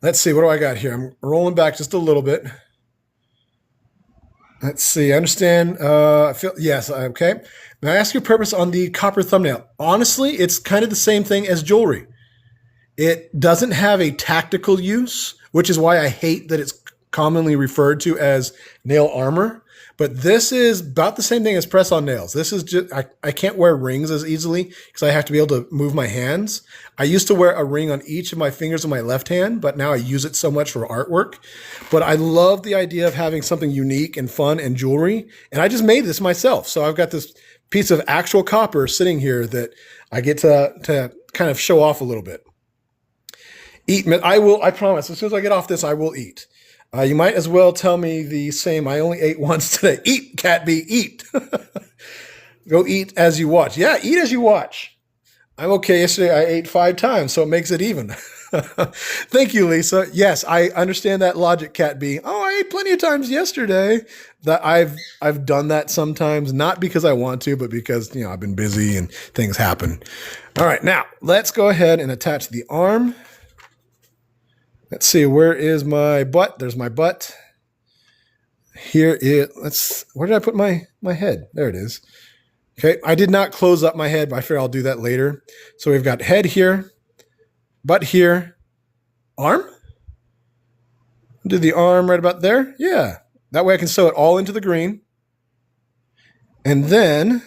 Speaker 1: Let's see, what do I got here? I'm rolling back just a little bit. Let's see, I understand. Yes, okay. May I ask your purpose on the copper thumbnail? Honestly, it's kind of the same thing as jewelry. It doesn't have a tactical use, which is why I hate that it's commonly referred to as nail armor. But this is about the same thing as press-on nails. This is just, I can't wear rings as easily because I have to be able to move my hands. I used to wear a ring on each of my fingers of my left hand, but now I use it so much for artwork. But I love the idea of having something unique and fun and jewelry. And I just made this myself. So I've got this piece of actual copper sitting here that I get to kind of show off a little bit. Eat, I promise, as soon as I get off this, I will eat. You might as well tell me the same. I only ate once today. Eat, Cat B, eat. Go eat as you watch. Yeah, eat as you watch. I'm okay. Yesterday I ate 5 times, so it makes it even. Thank you, Lisa. Yes, I understand that logic, Cat B. Oh, I ate plenty of times yesterday. That I've done that sometimes, not because I want to, but because I've been busy and things happen. All right, now let's go ahead and attach the arm. Let's see, where is my butt? There's my butt. Where did I put my head? There it is. Okay, I did not close up my head, but I figure I'll do that later. So we've got head here, butt here, arm. Do the arm right about there. Yeah, that way I can sew it all into the green. And then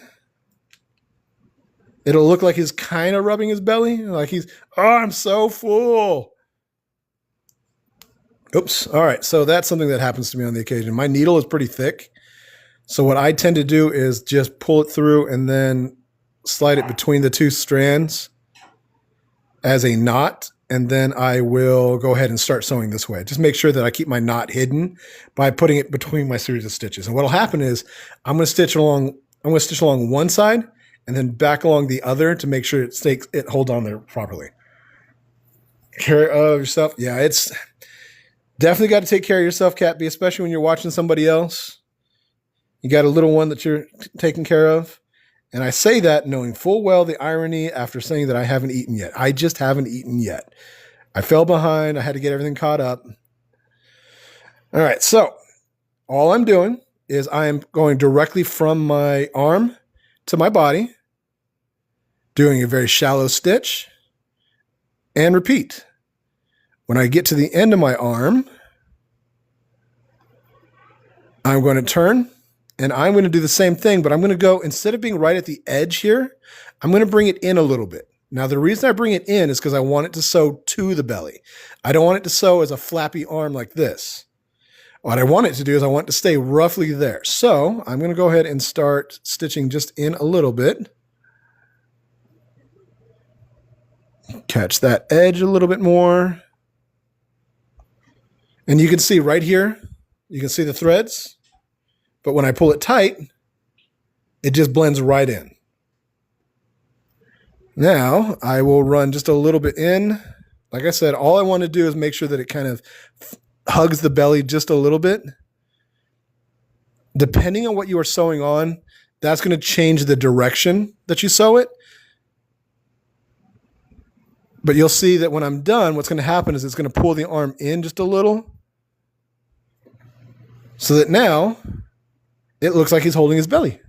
Speaker 1: it'll look like he's kind of rubbing his belly. Like I'm so full. Oops. All right. So that's something that happens to me on the occasion. My needle is pretty thick. So what I tend to do is just pull it through and then slide it between the 2 strands as a knot. And then I will go ahead and start sewing this way. Just make sure that I keep my knot hidden by putting it between my series of stitches. And what will happen is I'm going to stitch along one side and then back along the other to make sure it holds on there properly. Care of yourself. Yeah, it's definitely got to take care of yourself, Cat B, especially when you're watching somebody else. You got a little one that you're taking care of. And I say that knowing full well the irony after saying that I haven't eaten yet. I just haven't eaten yet. I fell behind. I had to get everything caught up. All right, so all I'm doing is I am going directly from my arm to my body, doing a very shallow stitch, and repeat. When I get to the end of my arm, I'm going to turn, and I'm going to do the same thing, but I'm going to go, instead of being right at the edge here, I'm going to bring it in a little bit. Now, the reason I bring it in is because I want it to sew to the belly. I don't want it to sew as a flappy arm like this. What I want it to do is I want it to stay roughly there. So I'm going to go ahead and start stitching just in a little bit. Catch that edge a little bit more. And you can see right here, you can see the threads. But when I pull it tight, it just blends right in. Now I will run just a little bit in. Like I said, all I want to do is make sure that it kind of hugs the belly just a little bit. Depending on what you are sewing on, that's going to change the direction that you sew it. But you'll see that when I'm done, what's going to happen is it's going to pull the arm in just a little. So that now it looks like he's holding his belly.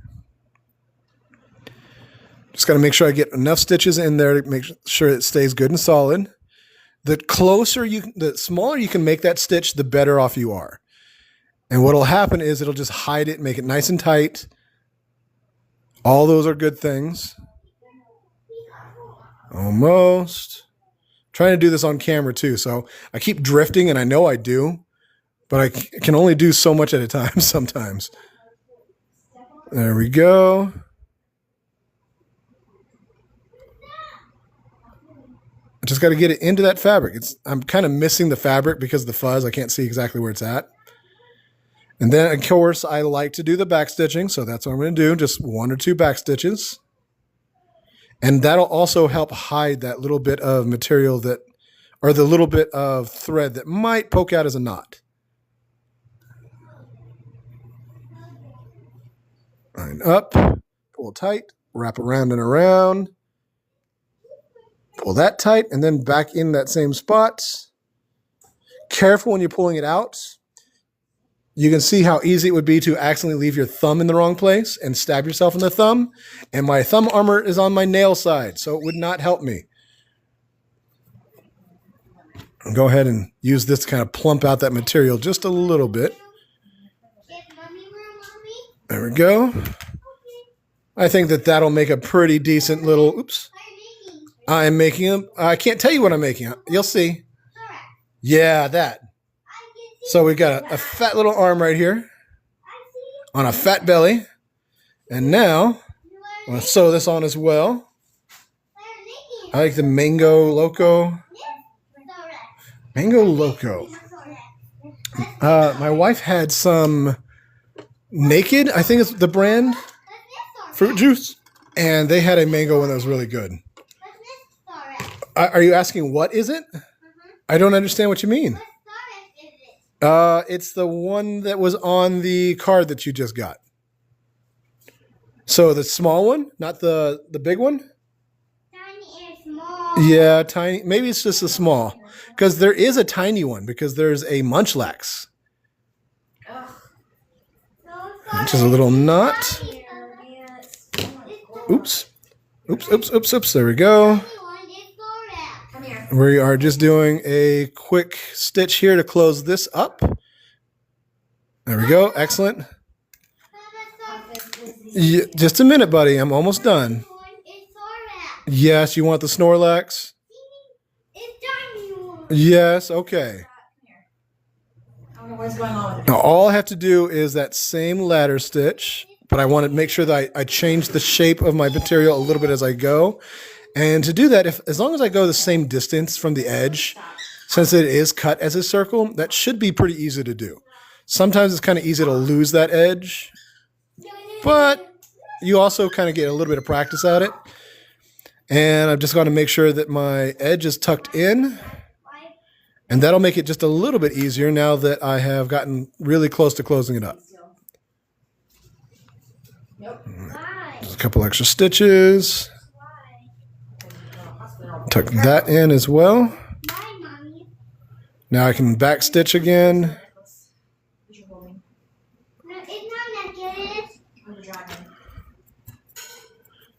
Speaker 1: Just got to make sure I get enough stitches in there to make sure it stays good and solid. The smaller you can make that stitch, the better off you are. And what'll happen is it'll just hide it, make it nice and tight. All those are good things. Almost. Trying to do this on camera too, so I keep drifting, and I know I do, but I can only do so much at a time sometimes. There we go. I just got to get it into that fabric. I'm kind of missing the fabric because of the fuzz. I can't see exactly where it's at. And then, of course, I like to do the back stitching, so that's what I'm going to do, just 1 or 2 back stitches. And that'll also help hide that little bit of material or the little bit of thread that might poke out as a knot. Line up, pull tight, wrap around and around. Pull that tight, and then back in that same spot. Careful when you're pulling it out. You can see how easy it would be to accidentally leave your thumb in the wrong place and stab yourself in the thumb. And my thumb armor is on my nail side, so it would not help me. Go ahead and use this to kind of plump out that material just a little bit. There we go. I think that'll make a pretty decent little, oops. I'm making them. I can't tell you what I'm making. You'll see. Yeah, that. So we've got a fat little arm right here on a fat belly. And now I'm going to sew this on as well. I like the Mango Loco. Mango Loco. My wife had some Naked, I think it's the brand, fruit juice. And they had a mango one that was really good. Are you asking what is it? I don't understand what you mean. It's the one that was on the card that you just got. So the small one, not the big one?
Speaker 2: Tiny and small.
Speaker 1: Yeah, tiny. Maybe it's just a small. Because there is a tiny one, because there's a Munchlax. Which is a little knot. Oops. Oops, oops, oops, oops. There we go. We are just doing a quick stitch here to close this up. There we go. Excellent. Yeah, just a minute, buddy. I'm almost done. Yes, you want the Snorlax? Yes, okay. Now, all I have to do is that same ladder stitch, but I want to make sure that I change the shape of my material a little bit as I go. And to do that, as long as I go the same distance from the edge, since it is cut as a circle, that should be pretty easy to do. Sometimes it's kind of easy to lose that edge, but you also kind of get a little bit of practice at it. And I've just got to make sure that my edge is tucked in. And that'll make it just a little bit easier now that I have gotten really close to closing it up. Just a couple extra stitches. Tuck that in as well. Now I can back stitch again.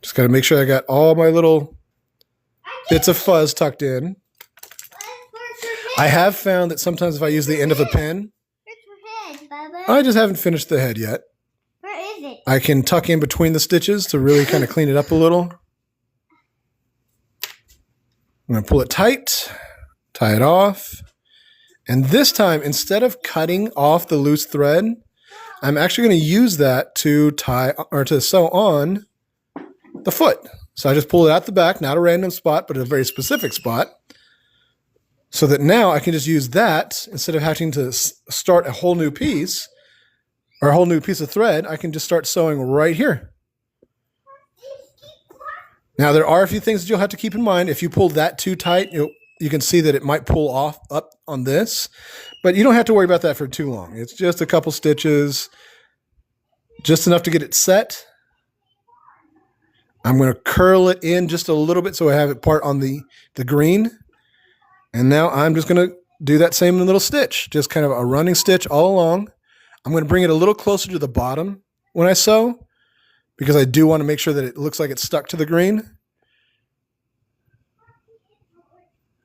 Speaker 1: Just got to make sure I got all my little bits of fuzz tucked in. I have found that sometimes if I use the end of a pin, I just haven't finished the head yet.
Speaker 2: Where is it?
Speaker 1: I can tuck in between the stitches to really kind of clean it up a little. I'm going to pull it tight, tie it off. And this time, instead of cutting off the loose thread, I'm actually going to use that to tie or to sew on the foot. So I just pull it out the back, not a random spot, but a very specific spot. So that now I can just use that instead of having to start a whole new piece or a whole new piece of thread. I can just start sewing right here. Now there are a few things that you'll have to keep in mind. If you pull that too tight, you can see that it might pull off up on this, but you don't have to worry about that for too long. It's just a couple stitches, just enough to get it set. I'm going to curl it in just a little bit so I have it part on the green. And now I'm just going to do that same little stitch, just kind of a running stitch all along. I'm going to bring it a little closer to the bottom when I sew because I do want to make sure that it looks like it's stuck to the green.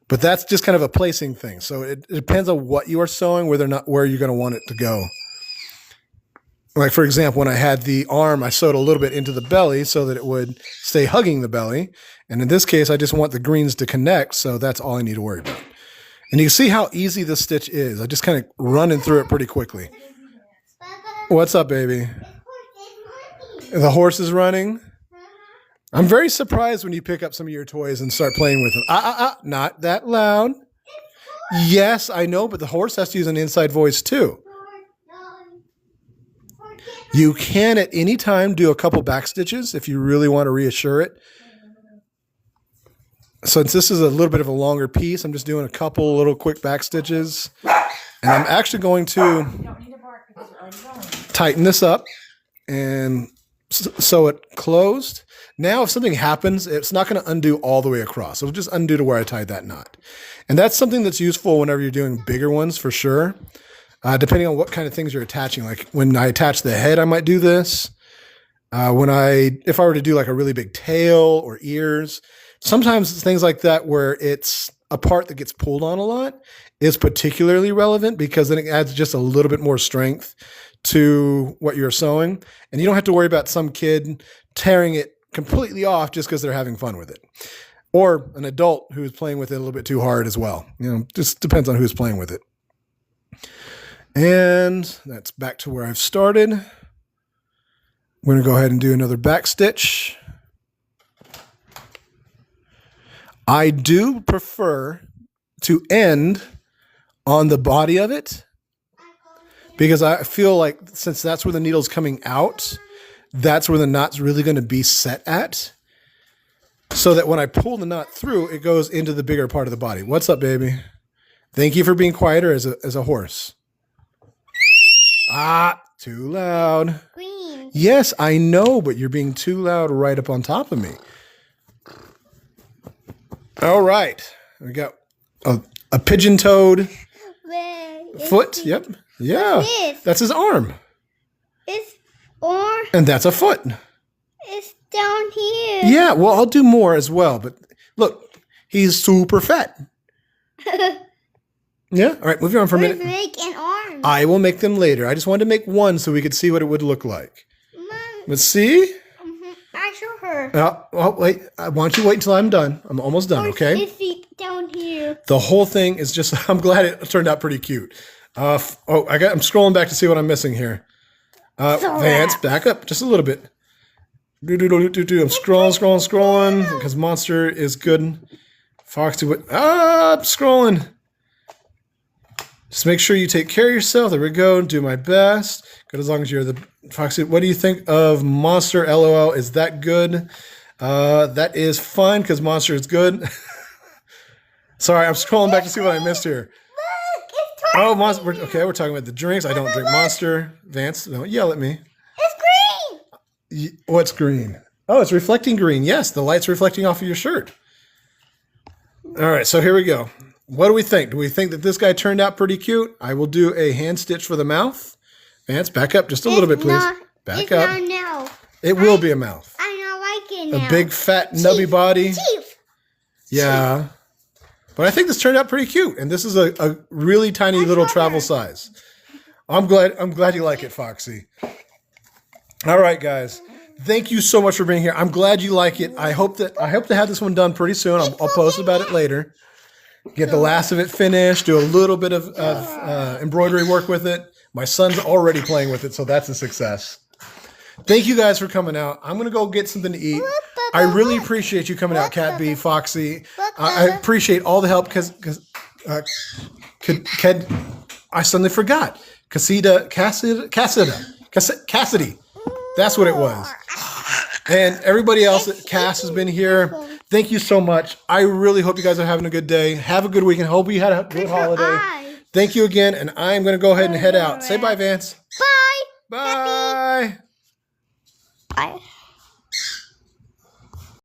Speaker 1: But that's just kind of a placing thing. So it depends on what you are sewing, whether or not where you're going to want it to go. Like, for example, when I had the arm, I sewed a little bit into the belly so that it would stay hugging the belly. And in this case, I just want the greens to connect, so that's all I need to worry about. And you can see how easy this stitch is. I just kind of running through it pretty quickly. What's up, baby? The horse is running. I'm very surprised when you pick up some of your toys and start playing with them. Not that loud. Yes, I know, but the horse has to use an inside voice too. You can at any time do a couple back stitches if you really want to reassure it. Since this is a little bit of a longer piece, I'm just doing a couple little quick back stitches. And I'm actually going to tighten this up and sew it closed. Now, if something happens, it's not going to undo all the way across. It'll just undo to where I tied that knot. And that's something that's useful whenever you're doing bigger ones for sure. Depending on what kind of things you're attaching. Like when I attach the head, I might do this. If I were to do like a really big tail or ears, sometimes things like that where it's a part that gets pulled on a lot is particularly relevant because then it adds just a little bit more strength to what you're sewing. And you don't have to worry about some kid tearing it completely off just because they're having fun with it. Or an adult who's playing with it a little bit too hard as well. Just depends on who's playing with it. And that's back to where I've started. I'm going to go ahead and do another back stitch. I do prefer to end on the body of it because I feel like since that's where the needle's coming out, that's where the knot's really going to be set at. So that when I pull the knot through, it goes into the bigger part of the body. What's up, baby? Thank you for being quieter as a horse. Too loud.
Speaker 2: Green.
Speaker 1: Yes, I know, but you're being too loud right up on top of me. All right. We got a pigeon-toed foot. Yep. Yeah. That's his arm.
Speaker 2: It's arm.
Speaker 1: And that's a foot.
Speaker 2: It's down here.
Speaker 1: Yeah, well, I'll do more as well. But look, he's super fat. Yeah. All right, move your arm for a minute.
Speaker 2: Make an arm.
Speaker 1: I will make them later. I just wanted to make one so we could see what it would look like.
Speaker 2: Mom.
Speaker 1: Let's see.
Speaker 2: I show her.
Speaker 1: Wait. Why don't you wait until I'm done? I'm almost done, okay?
Speaker 2: It's down here.
Speaker 1: The whole thing is just, I'm glad it turned out pretty cute. I'm scrolling back to see what I'm missing here. Vance, back up just a little bit. I'm scrolling because Monster is good. Foxy, I'm scrolling. Just make sure you take care of yourself. There we go. Do my best. Good as long as you're the Foxy. What do you think of Monster? LOL. Is that good? That is fine because Monster is good. Sorry, I'm scrolling back to see what I missed here. Oh, Monster. Okay, we're talking about the drinks. I don't drink Monster. Vance, don't yell at me.
Speaker 2: It's green.
Speaker 1: What's green? Oh, it's reflecting green. Yes, the light's reflecting off of your shirt. All right, so here we go. What do we think? Do we think that this guy turned out pretty cute? I will do a hand stitch for the mouth. Vance, back up just a little bit, please. Back up.
Speaker 2: No.
Speaker 1: It will be a mouth.
Speaker 2: I don't like it now.
Speaker 1: A big, fat, nubby body.
Speaker 2: Teeth.
Speaker 1: Yeah. But I think this turned out pretty cute. And this is a really tiny little travel size. I'm glad you like it, Foxy. All right, guys. Thank you so much for being here. I'm glad you like it. I hope to have this one done pretty soon. I'll post about it later. Get the last of it finished. Do a little bit of embroidery work with it. My son's already playing with it, so that's a success. Thank you guys for coming out. I'm going to go get something to eat. I really appreciate you coming out, Cat B, Foxy. I appreciate all the help because I suddenly forgot. Cassidy. That's what it was. And everybody else, Cass has been here. Thank you so much. I really hope you guys are having a good day. Have a good weekend. Hope you had a good holiday. Thank you again, and I'm going to go ahead and head out. Say bye, Vance.
Speaker 2: Bye.
Speaker 1: Bye.
Speaker 2: Bye.